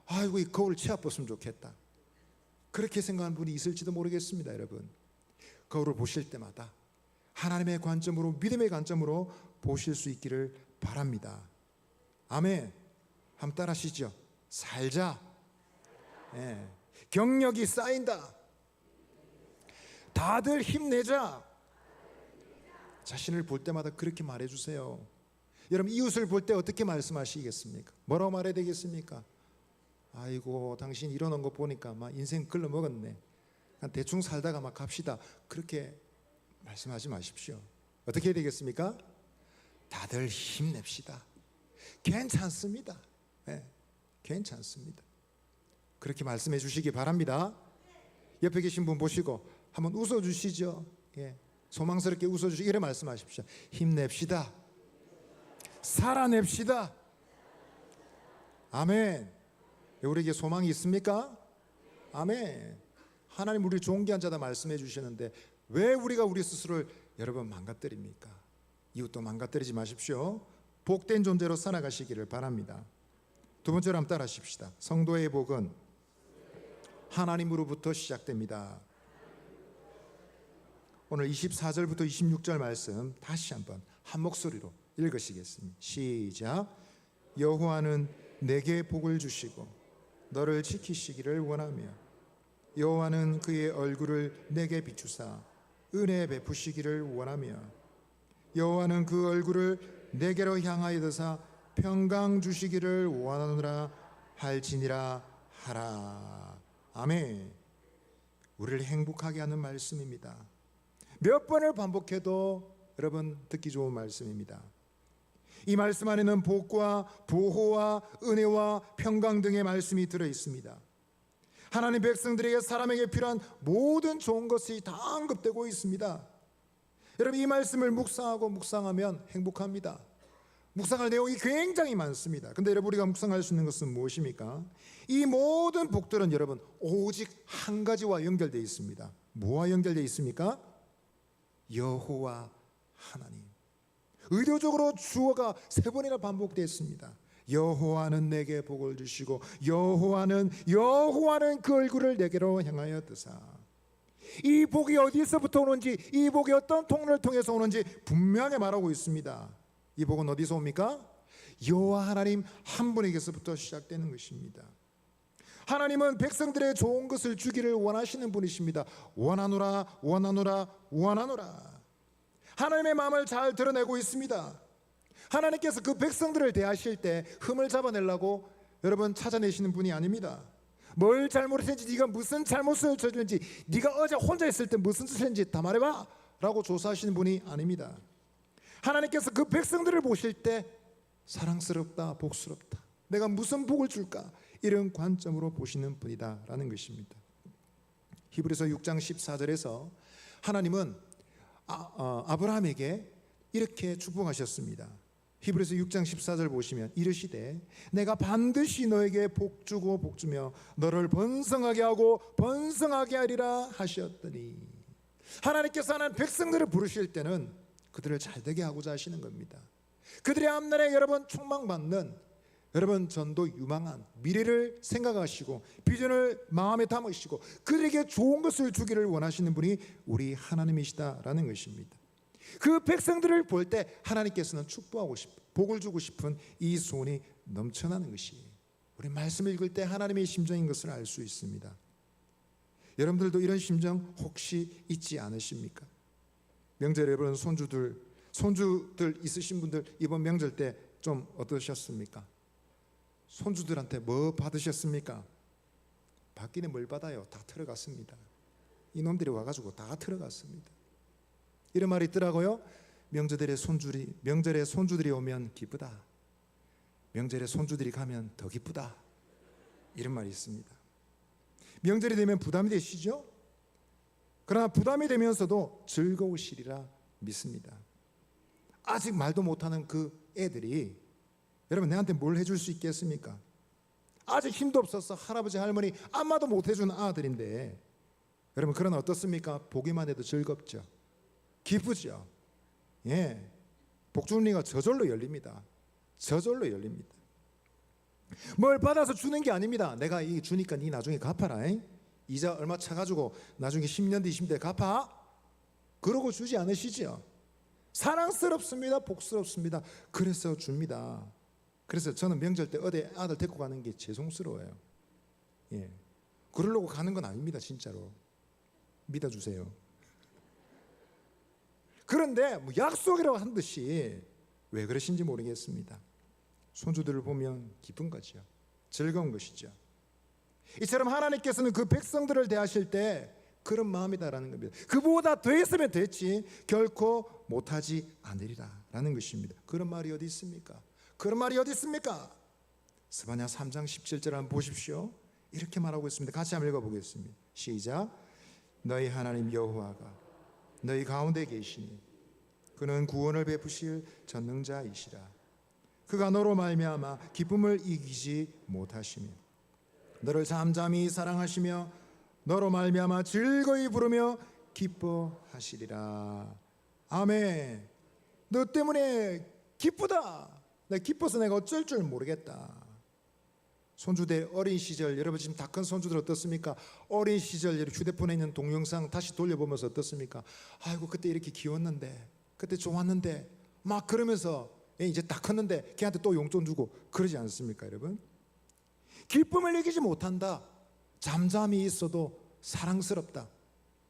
아이고, 이 거울 치아뻤으면 좋겠다. 그렇게 생각하는 분이 있을지도 모르겠습니다. 여러분, 거울을 보실 때마다 하나님의 관점으로, 믿음의 관점으로 보실 수 있기를 바랍니다. 아멘. 한번 따라 하시죠. 살자. 예. 경력이 쌓인다. 다들 힘내자. 자신을 볼 때마다 그렇게 말해주세요. 여러분, 이웃을 볼 때 어떻게 말씀하시겠습니까? 뭐라고 말해야 되겠습니까? 아이고, 당신 이러는 거 보니까 막 인생 글러 먹었네. 대충 살다가 막 갑시다. 그렇게 말씀하지 마십시오. 어떻게 해야 되겠습니까? 다들 힘냅시다. 괜찮습니다. 네, 괜찮습니다. 그렇게 말씀해 주시기 바랍니다. 옆에 계신 분 보시고 한번 웃어 주시죠. 예, 소망스럽게 웃어 주시고 이래 말씀하십시오. 힘냅시다. 살아냅시다. 아멘. 우리에게 소망이 있습니까? 아멘. 하나님 우리 존귀한 자다 말씀해 주시는데 왜 우리가 우리 스스로를 여러분 망가뜨립니까? 이웃도 망가뜨리지 마십시오. 복된 존재로 살아가시기를 바랍니다. 두 번째로 한번 따라 하십시다. 성도의 복은 하나님으로부터 시작됩니다. 오늘 24절부터 26절 말씀 다시 한번 한 목소리로 읽으시겠습니다. 시작. 여호와는 내게 복을 주시고 너를 지키시기를 원하며 여호와는 그의 얼굴을 내게 비추사 은혜 베푸시기를 원하며 여호와는 그 얼굴을 내게로 향하여 드사 평강 주시기를 원하노라 할지니라 하라. 아멘. 우리를 행복하게 하는 말씀입니다. 몇 번을 반복해도 여러분 듣기 좋은 말씀입니다. 이 말씀 안에는 복과 보호와 은혜와 평강 등의 말씀이 들어 있습니다. 하나님 백성들에게, 사람에게 필요한 모든 좋은 것이 다 언급되고 있습니다. 여러분, 이 말씀을 묵상하고 묵상하면 행복합니다. 묵상할 내용이 굉장히 많습니다. 근데 여러분, 우리가 묵상할 수 있는 것은 무엇입니까? 이 모든 복들은 여러분 오직 한 가지와 연결되어 있습니다. 뭐와 연결되어 있습니까? 여호와 하나님. 의도적으로 주어가 세 번이나 반복되었습니다. 여호와는 내게 복을 주시고 여호와는 그 얼굴을 내게로 향하여 드사. 이 복이 어디서부터 오는지, 이 복이 어떤 통로를 통해서 오는지 분명히 말하고 있습니다. 이 복은 어디서 옵니까? 여호와 하나님 한 분에게서부터 시작되는 것입니다. 하나님은 백성들의 좋은 것을 주기를 원하시는 분이십니다. 원하노라 원하노라 원하노라. 하나님의 마음을 잘 드러내고 있습니다. 하나님께서 그 백성들을 대하실 때 흠을 잡아내려고 여러분 찾아내시는 분이 아닙니다. 뭘 잘못했는지, 네가 무슨 잘못을 저질렀는지, 네가 어제 혼자 있을 때 무슨 짓을 했는지 다 말해봐 라고 조사하시는 분이 아닙니다. 하나님께서 그 백성들을 보실 때 사랑스럽다, 복스럽다, 내가 무슨 복을 줄까, 이런 관점으로 보시는 분이다라는 것입니다. 히브리서 6장 14절에서 하나님은 아브라함에게 이렇게 축복하셨습니다. 히브리서 6장 14절 보시면 이르시되 내가 반드시 너에게 복주고 복주며 너를 번성하게 하고 번성하게 하리라 하셨더니, 하나님께서 하나님 백성들을 부르실 때는 그들을 잘되게 하고자 하시는 겁니다. 그들의 앞날에 여러분 촉망받는, 여러분 전도 유망한 미래를 생각하시고 비전을 마음에 담으시고 그들에게 좋은 것을 주기를 원하시는 분이 우리 하나님이시다라는 것입니다. 그 백성들을 볼 때 하나님께서는 축복하고 싶고 복을 주고 싶은 이 소원이 넘쳐나는 것이 우리 말씀을 읽을 때 하나님의 심정인 것을 알 수 있습니다. 여러분들도 이런 심정 혹시 있지 않으십니까? 명절에 여러분 손주들 있으신 분들 이번 명절 때 좀 어떠셨습니까? 손주들한테 뭐 받으셨습니까? 받기는 뭘 받아요? 다 들어갔습니다. 이놈들이 와가지고 다 들어갔습니다. 이런 말이 있더라고요. 명절에 손주들이 오면 기쁘다. 명절에 손주들이 가면 더 기쁘다. 이런 말이 있습니다. 명절이 되면 부담이 되시죠? 그러나 부담이 되면서도 즐거우시리라 믿습니다. 아직 말도 못하는 그 애들이 여러분 내한테 뭘 해줄 수 있겠습니까? 아직 힘도 없어서 할아버지 할머니 안마도 못 해주는 아들인데 여러분 그러나 어떻습니까? 보기만 해도 즐겁죠. 기쁘죠. 예, 복주머니가 저절로 열립니다. 저절로 열립니다. 뭘 받아서 주는 게 아닙니다. 내가 이 주니까 니 나중에 갚아라. 이자 얼마 차가지고 나중에 10년 뒤 20대 갚아. 그러고 주지 않으시죠. 사랑스럽습니다. 복스럽습니다. 그래서 줍니다. 그래서 저는 명절 때 어디 아들 데리고 가는 게 죄송스러워요. 예, 그러려고 가는 건 아닙니다. 진짜로 믿어주세요. 그런데 뭐 약속이라고 한 듯이 왜 그러신지 모르겠습니다. 손주들을 보면 기쁜 거죠. 즐거운 것이죠. 이처럼 하나님께서는 그 백성들을 대하실 때 그런 마음이다라는 겁니다. 그보다 더 했으면 됐지 결코 못하지 않으리라 라는 것입니다. 그런 말이 어디 있습니까? 그런 말이 어디 있습니까? 스바냐 3장 17절 한번 보십시오. 이렇게 말하고 있습니다. 같이 한번 읽어보겠습니다. 시작. 너희 하나님 여호와가 너희 가운데 계시니 그는 구원을 베푸실 전능자이시라. 그가 너로 말미암아 기쁨을 이기지 못하시며 너를 잠잠히 사랑하시며 너로 말미암아 즐거이 부르며 기뻐하시리라. 아멘. 너 때문에 기쁘다. 내가 기뻐서 내가 어쩔 줄 모르겠다. 손주들 어린 시절, 여러분 지금 다 큰 손주들 어떻습니까? 어린 시절 휴대폰에 있는 동영상 다시 돌려보면서 어떻습니까? 아이고 그때 이렇게 귀여웠는데, 그때 좋았는데, 막 그러면서 이제 다 컸는데 걔한테 또 용돈 주고 그러지 않습니까, 여러분? 기쁨을 이기지 못한다. 잠잠히 있어도 사랑스럽다.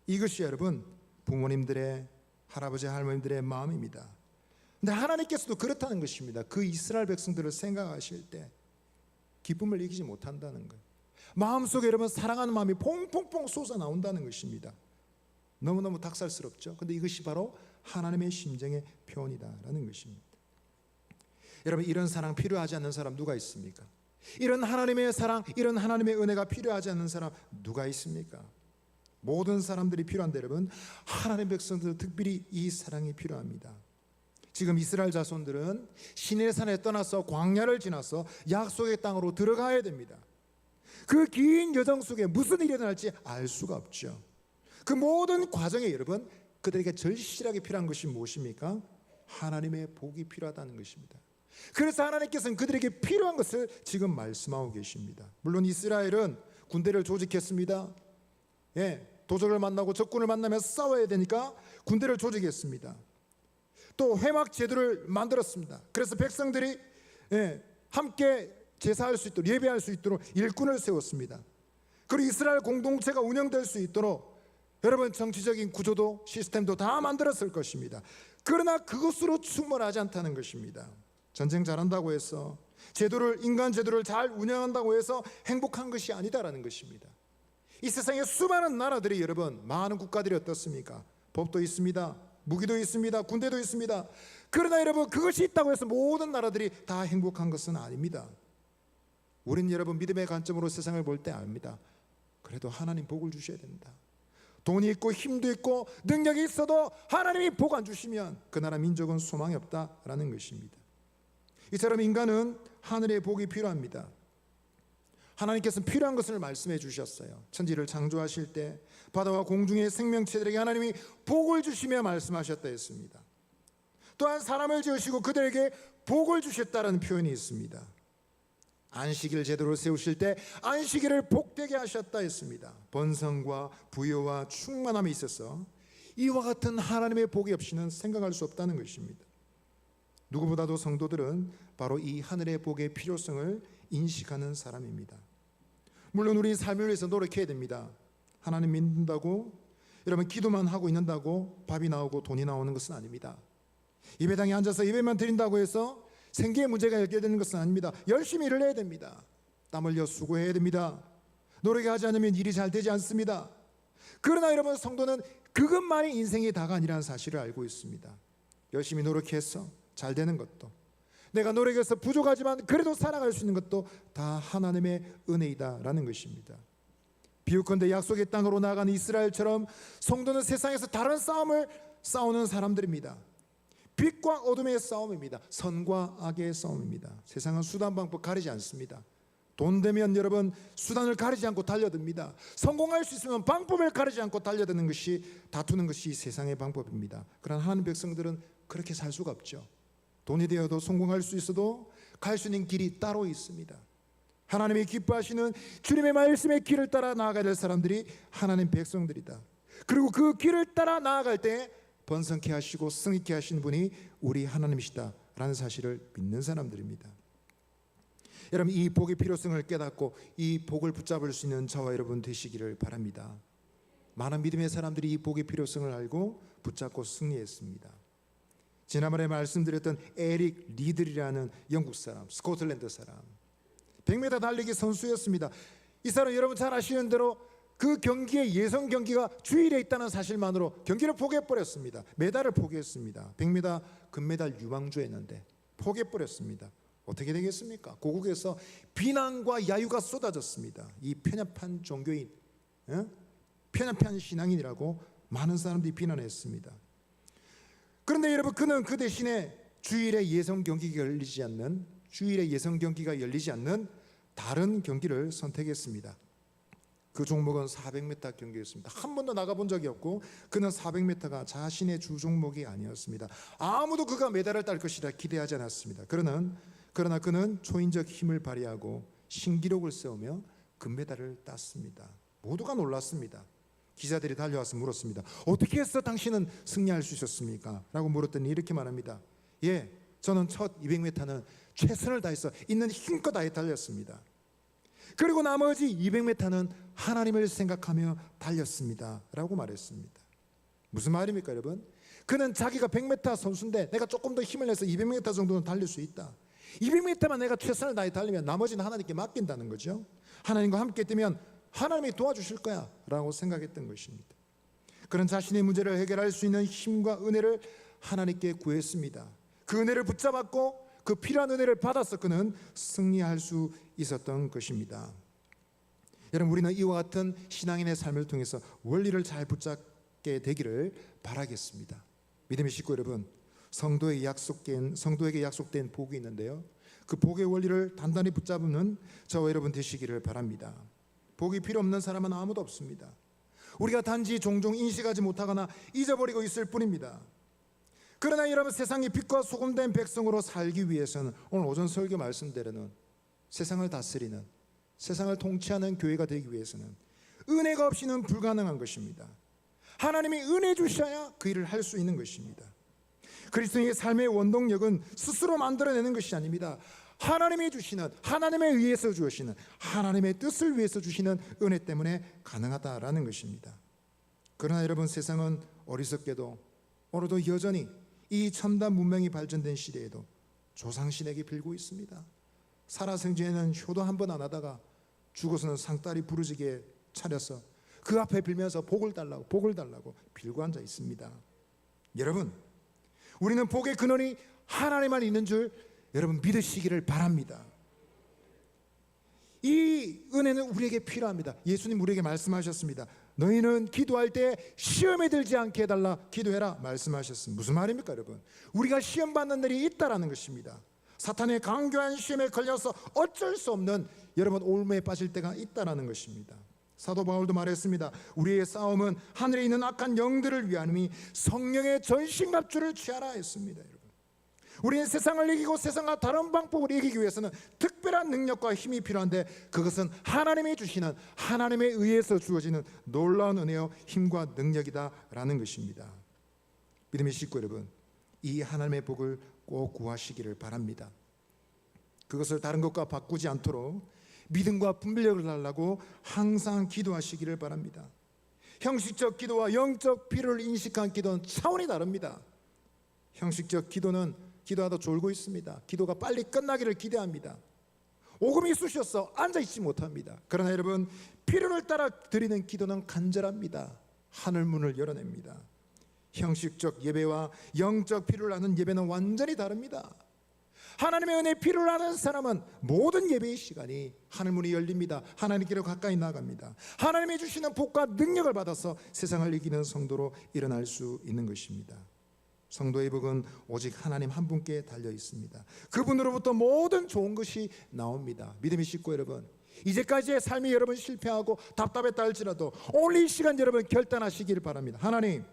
이것이 여러분 부모님들의, 할아버지 할머니들의 마음입니다. 근데 하나님께서도 그렇다는 것입니다. 그 이스라엘 백성들을 생각하실 때 기쁨을 이기지 못한다는 거예요. 마음속에 여러분 사랑하는 마음이 퐁퐁퐁 솟아나온다는 것입니다. 너무너무 닭살스럽죠. 근데 이것이 바로 하나님의 심정의 표현이다라는 것입니다. 여러분 이런 사랑 필요하지 않는 사람 누가 있습니까? 이런 하나님의 사랑, 이런 하나님의 은혜가 필요하지 않는 사람 누가 있습니까? 모든 사람들이 필요한데 여러분 하나님의 백성들 특별히 이 사랑이 필요합니다. 지금 이스라엘 자손들은 시내 산에 떠나서 광야를 지나서 약속의 땅으로 들어가야 됩니다. 그 긴 여정 속에 무슨 일이 일어날지 알 수가 없죠. 그 모든 과정에 여러분 그들에게 절실하게 필요한 것이 무엇입니까? 하나님의 복이 필요하다는 것입니다. 그래서 하나님께서는 그들에게 필요한 것을 지금 말씀하고 계십니다. 물론 이스라엘은 군대를 조직했습니다. 도적을 만나고 적군을 만나며 싸워야 되니까 군대를 조직했습니다. 또 회막 제도를 만들었습니다. 그래서 백성들이 함께 제사할 수 있도록, 예배할 수 있도록 일꾼을 세웠습니다. 그리고 이스라엘 공동체가 운영될 수 있도록 여러분 정치적인 구조도 시스템도 다 만들었을 것입니다. 그러나 그것으로 충분하지 않다는 것입니다. 전쟁 잘한다고 해서 인간 제도를 잘 운영한다고 해서 행복한 것이 아니다라는 것입니다. 이 세상에 수많은 나라들이 여러분 많은 국가들이 어떻습니까? 법도 있습니다. 무기도 있습니다. 군대도 있습니다. 그러나 여러분 그것이 있다고 해서 모든 나라들이 다 행복한 것은 아닙니다. 우리는 여러분 믿음의 관점으로 세상을 볼 때 압니다. 그래도 하나님 복을 주셔야 된다. 돈이 있고 힘도 있고 능력이 있어도 하나님이 복 안 주시면 그 나라 민족은 소망이 없다라는 것입니다. 이처럼 인간은 하늘의 복이 필요합니다. 하나님께서는 필요한 것을 말씀해 주셨어요. 천지를 창조하실 때 바다와 공중의 생명체들에게 하나님이 복을 주시며 말씀하셨다 했습니다. 또한 사람을 지으시고 그들에게 복을 주셨다는 표현이 있습니다. 안식일을 제대로 세우실 때 안식일을 복되게 하셨다 했습니다. 번성과 부여와 충만함에 있어서 이와 같은 하나님의 복이 없이는 생각할 수 없다는 것입니다. 누구보다도 성도들은 바로 이 하늘의 복의 필요성을 인식하는 사람입니다. 물론 우리 삶을 위해서 노력해야 됩니다. 하나님 믿는다고 여러분 기도만 하고 있는다고 밥이 나오고 돈이 나오는 것은 아닙니다. 예배당에 앉아서 예배만 드린다고 해서 생계의 문제가 해결되는 것은 아닙니다. 열심히 일을 해야 됩니다. 땀 흘려 수고해야 됩니다. 노력하지 않으면 일이 잘 되지 않습니다. 그러나 여러분 성도는 그것만이 인생의 다가 아니라는 사실을 알고 있습니다. 열심히 노력해서 잘 되는 것도, 내가 노력해서 부족하지만 그래도 살아갈 수 있는 것도 다 하나님의 은혜이다라는 것입니다. 비유컨대 약속의 땅으로 나아간 이스라엘처럼 성도는 세상에서 다른 싸움을 싸우는 사람들입니다. 빛과 어둠의 싸움입니다. 선과 악의 싸움입니다. 세상은 수단 방법 가리지 않습니다. 돈 되면 여러분 수단을 가리지 않고 달려듭니다. 성공할 수 있으면 방법을 가리지 않고 달려드는 것이, 다투는 것이 세상의 방법입니다. 그러나 하나님 백성들은 그렇게 살 수가 없죠. 돈이 되어도 성공할 수 있어도 갈 수 있는 길이 따로 있습니다. 하나님이 기뻐하시는 주님의 말씀의 길을 따라 나아가야 될 사람들이 하나님 백성들이다. 그리고 그 길을 따라 나아갈 때 번성케 하시고 승리케 하시는 분이 우리 하나님이시다라는 사실을 믿는 사람들입니다. 여러분, 이 복의 필요성을 깨닫고 이 복을 붙잡을 수 있는 저와 여러분 되시기를 바랍니다. 많은 믿음의 사람들이 이 복의 필요성을 알고 붙잡고 승리했습니다. 지난번에 말씀드렸던 에릭 리들이라는 영국 사람, 스코틀랜드 사람, 100m 달리기 선수였습니다. 이 사람 여러분 잘 아시는 대로 그 경기에 예선 경기가 주일에 있다는 사실만으로 경기를 포기해버렸습니다. 메달을 포기했습니다. 100m 금메달 유망주였는데 포기해버렸습니다. 어떻게 되겠습니까? 고국에서 비난과 야유가 쏟아졌습니다. 이 편협한 종교인, 편협한 신앙인이라고 많은 사람들이 비난했습니다. 그런데 여러분, 그는 그 대신에 주일에 예선 경기가 열리지 않는 다른 경기를 선택했습니다. 그 종목은 400m 경기였습니다. 한 번도 나가본 적이 없고 그는 400m가 자신의 주 종목이 아니었습니다. 아무도 그가 메달을 딸 것이라 기대하지 않았습니다. 그러나 그는 초인적 힘을 발휘하고 신기록을 세우며 금메달을 땄습니다. 모두가 놀랐습니다. 기자들이 달려와서 물었습니다. 어떻게 해서 당신은 승리할 수 있었습니까? 라고 물었더니 이렇게 말합니다. 저는 첫 200m는 최선을 다해서 있는 힘껏 다해 달렸습니다. 그리고 나머지 200m는 하나님을 생각하며 달렸습니다 라고 말했습니다. 무슨 말입니까 여러분? 그는 자기가 100m 선수인데 내가 조금 더 힘을 내서 200m 정도는 달릴 수 있다, 200m만 내가 최선을 다해 달리면 나머지는 하나님께 맡긴다는 거죠. 하나님과 함께 뛰면 하나님이 도와주실 거야 라고 생각했던 것입니다. 그는 자신의 문제를 해결할 수 있는 힘과 은혜를 하나님께 구했습니다. 그 은혜를 붙잡았고 그 필요한 은혜를 받아서 그는 승리할 수 있었던 것입니다. 여러분, 우리는 이와 같은 신앙인의 삶을 통해서 원리를 잘 붙잡게 되기를 바라겠습니다. 믿음의 식구 여러분, 성도에게 약속된 복이 있는데요, 그 복의 원리를 단단히 붙잡는 저와 여러분 되시기를 바랍니다. 복이 필요 없는 사람은 아무도 없습니다. 우리가 단지 종종 인식하지 못하거나 잊어버리고 있을 뿐입니다. 그러나 여러분, 세상의 빛과 소금된 백성으로 살기 위해서는 오늘 오전 설교 말씀대로는 세상을 다스리는, 세상을 통치하는 교회가 되기 위해서는 은혜가 없이는 불가능한 것입니다. 하나님이 은혜 주셔야 그 일을 할 수 있는 것입니다. 그리스도인의 삶의 원동력은 스스로 만들어내는 것이 아닙니다. 하나님이 주시는, 하나님에 의해서 주시는, 하나님의 뜻을 위해서 주시는 은혜 때문에 가능하다라는 것입니다. 그러나 여러분, 세상은 어리석게도 오늘도 여전히 이 첨단 문명이 발전된 시대에도 조상신에게 빌고 있습니다. 살아생전에는 효도 한 번 안 하다가 죽어서는 상다리 부르지게 차려서 그 앞에 빌면서 복을 달라고 빌고 앉아 있습니다. 여러분, 우리는 복의 근원이 하나님만 있는 줄 여러분 믿으시기를 바랍니다. 이 은혜는 우리에게 필요합니다. 예수님 우리에게 말씀하셨습니다. 너희는 기도할 때 시험에 들지 않게 해달라 기도해라 말씀하셨습니다. 무슨 말입니까 여러분? 우리가 시험 받는 날이 있다라는 것입니다. 사탄의 강교한 시험에 걸려서 어쩔 수 없는 여러분 올무에 빠질 때가 있다라는 것입니다. 사도 바울도 말했습니다. 우리의 싸움은 하늘에 있는 악한 영들을 위함이 성령의 전신갑주를 취하라 했습니다. 여러분, 우리는 세상을 이기고 세상과 다른 방법을 이기기 위해서는 특별한 능력과 힘이 필요한데 그것은 하나님이 주시는, 하나님에 의해서 주어지는 놀라운 은혜요 힘과 능력이다라는 것입니다. 믿음의 식구 여러분, 이 하나님의 복을 꼭 구하시기를 바랍니다. 그것을 다른 것과 바꾸지 않도록 믿음과 분별력을 달라고 항상 기도하시기를 바랍니다. 형식적 기도와 영적 필요를 인식한 기도는 차원이 다릅니다. 형식적 기도는 기도하다 졸고 있습니다. 기도가 빨리 끝나기를 기대합니다. 오금이 쑤셔서 앉아있지 못합니다. 그러나 여러분, 필요를 따라 드리는 기도는 간절합니다. 하늘문을 열어냅니다. 형식적 예배와 영적 필요를 아는 예배는 완전히 다릅니다. 하나님의 은혜에 필요를 아는 사람은 모든 예배의 시간이 하늘문이 열립니다. 하나님께로 가까이 나아갑니다. 하나님이 주시는 복과 능력을 받아서 세상을 이기는 성도로 일어날 수 있는 것입니다. 성도의 복은 오직 하나님 한 분께 달려 있습니다. 그분으로부터 모든 좋은 것이 나옵니다. 믿음의 식구 여러분, 이제까지의 삶이 여러분 실패하고 답답했다 할지라도 오늘 이 시간 여러분 결단하시기를 바랍니다. 하나님,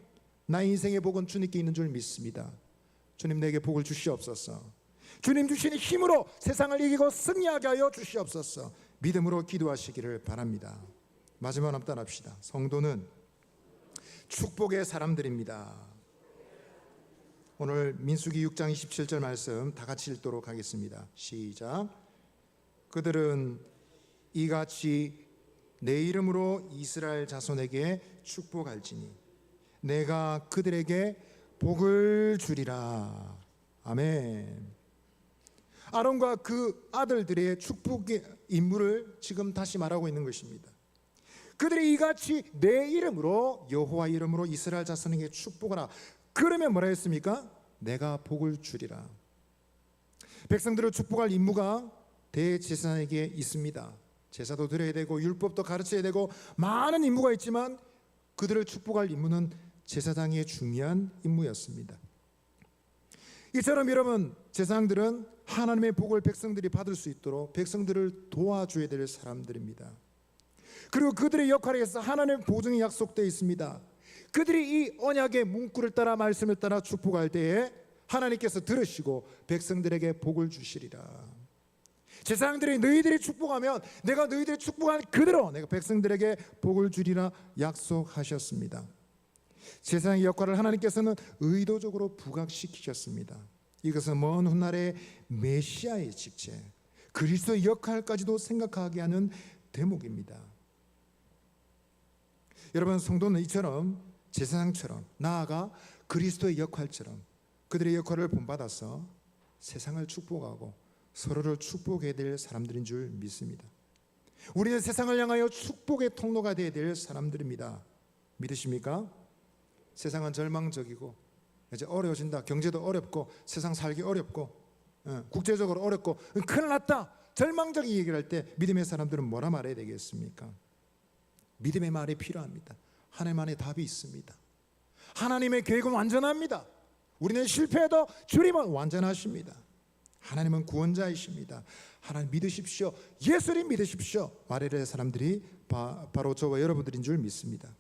나의 인생의 복은 주님께 있는 줄 믿습니다. 주님, 내게 복을 주시옵소서. 주님 주시는 힘으로 세상을 이기고 승리하게 하여 주시옵소서. 믿음으로 기도하시기를 바랍니다. 마지막 합단합시다. 성도는 축복의 사람들입니다. 오늘 민수기 6장 27절 말씀 다 같이 읽도록 하겠습니다. 시작. 그들은 이같이 내 이름으로 이스라엘 자손에게 축복할지니 내가 그들에게 복을 주리라. 아멘. 아론과 그 아들들의 축복의 임무를 지금 다시 말하고 있는 것입니다. 그들이 이같이 내 이름으로, 여호와 이름으로 이스라엘 자손에게 축복하라. 그러면 뭐라 했습니까? 내가 복을 주리라. 백성들을 축복할 임무가 대제사장에게 있습니다. 제사도 드려야 되고 율법도 가르쳐야 되고 많은 임무가 있지만 그들을 축복할 임무는 제사장의 중요한 임무였습니다. 이처럼 여러분, 제사장들은 하나님의 복을 백성들이 받을 수 있도록 백성들을 도와줘야 될 사람들입니다. 그리고 그들의 역할에서 하나님의 보증이 약속되어 있습니다. 그들이 이 언약의 문구를 따라 말씀을 따라 축복할 때에 하나님께서 들으시고 백성들에게 복을 주시리라. 제사장들이 너희들이 축복하면 내가 너희들이 축복한 그대로 내가 백성들에게 복을 주리라 약속하셨습니다. 제사장의 역할을 하나님께서는 의도적으로 부각시키셨습니다. 이것은 먼 훗날의 메시아의 직책, 그리스도의 역할까지도 생각하게 하는 대목입니다. 여러분, 성도는 이처럼 제사장처럼 나아가 그리스도의 역할처럼 그들의 역할을 본받아서 세상을 축복하고 서로를 축복해야 될 사람들인 줄 믿습니다. 우리는 세상을 향하여 축복의 통로가 되어야 될 사람들입니다. 믿으십니까? 세상은 절망적이고 이제 어려워진다. 경제도 어렵고 세상 살기 어렵고 국제적으로 어렵고 큰일 났다. 절망적인 얘기를 할 때 믿음의 사람들은 뭐라 말해야 되겠습니까? 믿음의 말이 필요합니다. 하나님만의 답이 있습니다. 하나님의 계획은 완전합니다. 우리는 실패해도 주님은 완전하십니다. 하나님은 구원자이십니다. 하나님 믿으십시오. 예수님 믿으십시오. 말해야 될 사람들이 바로 저와 여러분들인 줄 믿습니다.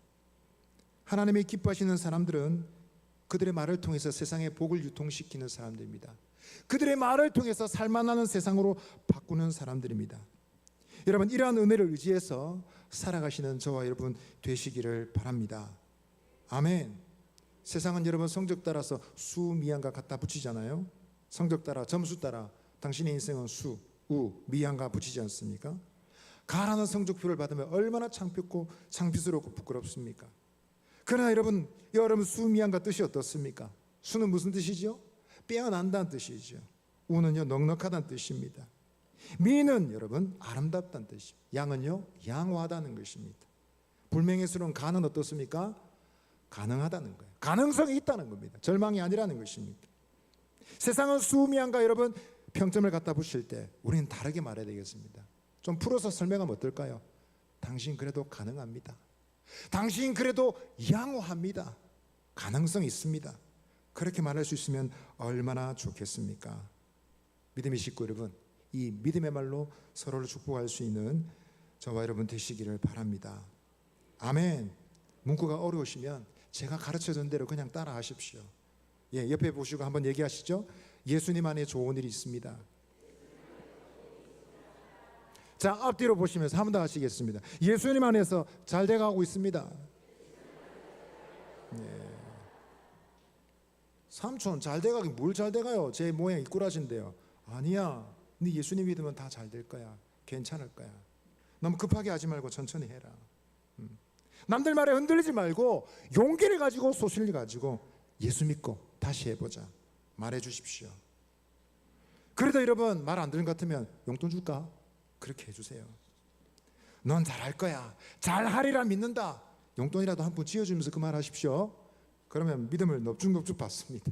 하나님이 기뻐하시는 사람들은 그들의 말을 통해서 세상에 복을 유통시키는 사람들입니다. 그들의 말을 통해서 살만하는 세상으로 바꾸는 사람들입니다. 여러분, 이러한 은혜를 의지해서 살아가시는 저와 여러분 되시기를 바랍니다. 아멘. 세상은 여러분 성적 따라서 수, 미양과 갖다 붙이잖아요. 성적 따라, 점수 따라 당신의 인생은 수, 우, 미양과 붙이지 않습니까? 가라는 성적표를 받으면 얼마나 창피했고 창피스럽고 부끄럽습니까? 그러나 여러분 수, 미양과 뜻이 어떻습니까? 수는 무슨 뜻이죠? 빼어난다는 뜻이죠. 우는요, 넉넉하다는 뜻입니다. 미는 여러분 아름답다는 뜻이죠. 양은요, 양호하다는 것입니다. 불명예스러운 가는 어떻습니까? 가능하다는 거예요. 가능성이 있다는 겁니다. 절망이 아니라는 것입니다. 세상은 수미양과 여러분 평점을 갖다 붙일 때 우리는 다르게 말해야 되겠습니다. 좀 풀어서 설명하면 어떨까요? 당신 그래도 가능합니다. 당신 그래도 양호합니다. 가능성이 있습니다. 그렇게 말할 수 있으면 얼마나 좋겠습니까? 믿음의 식구 여러분, 이 믿음의 말로 서로를 축복할 수 있는 저와 여러분 되시기를 바랍니다. 아멘. 문구가 어려우시면 제가 가르쳐준 대로 그냥 따라 하십시오. 예, 옆에 보시고 한번 얘기하시죠. 예수님 안에 좋은 일이 있습니다. 자, 앞뒤로 보시면서 한 번 더 하시겠습니다. 예수님 안에서 잘 돼가고 있습니다. 예. 삼촌 잘 돼가긴 뭘 잘 돼가요? 제 모양 이꾸라진데요. 아니야, 네 예수님 믿으면 다 잘 될 거야. 괜찮을 거야. 너무 급하게 하지 말고 천천히 해라. 남들 말에 흔들리지 말고 용기를 가지고 소신을 가지고 예수 믿고 다시 해보자 말해 주십시오. 그래도 여러분 말 안 듣는 것 같으면 용돈 줄까? 그렇게 해주세요. 넌 잘할 거야, 잘하리라 믿는다, 용돈이라도 한 푼 쥐어주면서 그 말 하십시오. 그러면 믿음을 넙죽넙죽 받습니다.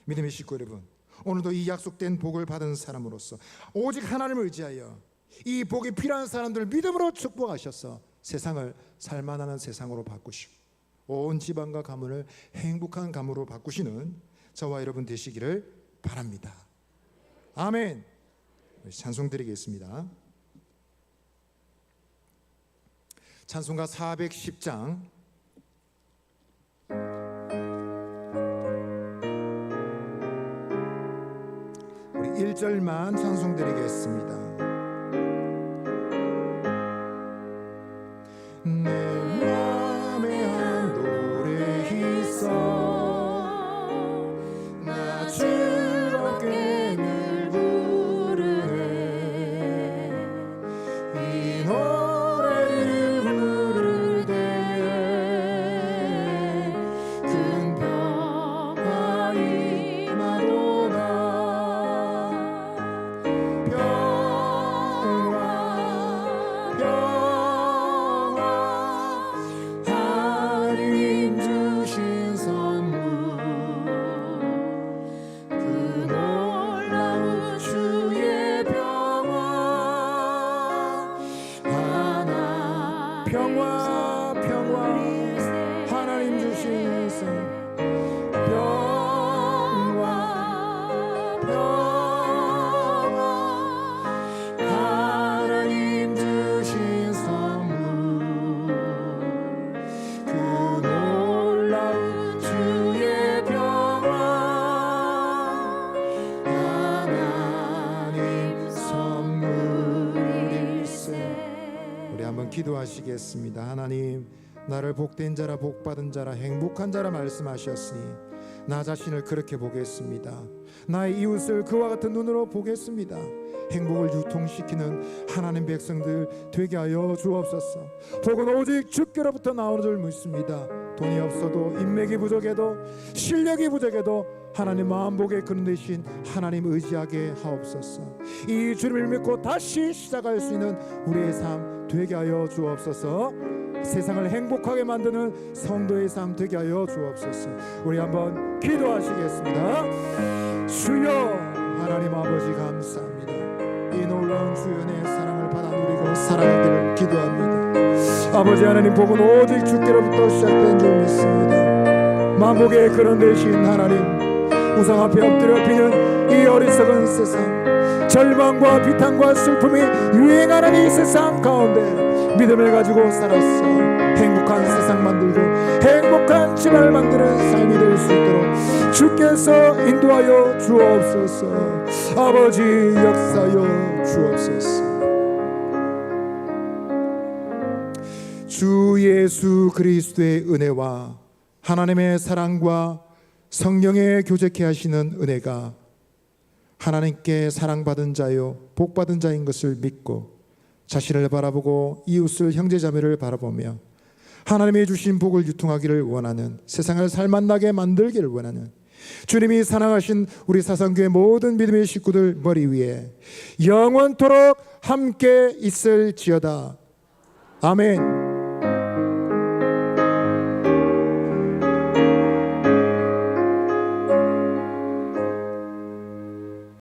믿음의 식구 여러분, 오늘도 이 약속된 복을 받은 사람으로서 오직 하나님을 의지하여 이 복이 필요한 사람들을 믿음으로 축복하셔서 세상을 살만한 세상으로 바꾸시고 온 지방과 가문을 행복한 가문으로 바꾸시는 저와 여러분 되시기를 바랍니다. 아멘. 찬송 드리겠습니다. 찬송가 410장 우리 1절만 찬송 드리겠습니다. 내 맘에 한 노래 있어 나 즐겁게 늘 부르네 이 노래를 부를 때에 큰 평화 임하도다 하나님 주신 선물 그 놀라운 주의 평화 하나님 주신 하나님 주신 선물 그 놀라운 주의 평화 하나님 선물일세. 우리 한번 기도하시겠습니다. 하나님, 나를 복된 자라 복받은 자라 행복한 자라 말씀하셨으니 나 자신을 그렇게 보겠습니다. 나의 이웃을 그와 같은 눈으로 보겠습니다. 행복을 유통시키는 하나님 백성들 되게 하여 주옵소서. 복은 오직 주께로부터 나오는 줄 믿습니다. 돈이 없어도 인맥이 부족해도 실력이 부족해도 하나님 마음복에 그런 대신 하나님 의지하게 하옵소서. 이 주님을 믿고 다시 시작할 수 있는 우리의 삶 되게 하여 주옵소서. 세상을 행복하게 만드는 성도의 삶 되게 하여 주옵소서. 우리 한번 기도하시겠습니다. 주여 하나님 아버지 감사합니다. 이 놀라운 주연의 사랑을 받아 누리고 살아가기를 기도합니다. 아버지 하나님, 복은 오직 주께로부터 시작된 줄 믿습니다. 만복의 그런 대신 하나님, 우상 앞에 엎드려 비는 이 어리석은 세상, 절망과 비탄과 슬픔이 유행하는 이 세상 가운데 믿음을 가지고 살았어 행복한 세상 만들고 행복한 집을 만드는 삶이 될 수 있도록 주께서 인도하여 주옵소서. 아버지 역사여 주옵소서. 주 예수 그리스도의 은혜와 하나님의 사랑과 성령의 교제케 하시는 은혜가 하나님께 사랑받은 자요 복받은 자인 것을 믿고 자신을 바라보고 이웃을 형제자매를 바라보며 하나님이 주신 복을 유통하기를 원하는, 세상을 살만나게 만들기를 원하는 주님이 사랑하신 우리 사상교회 모든 믿음의 식구들 머리 위에 영원토록 함께 있을지어다. 아멘.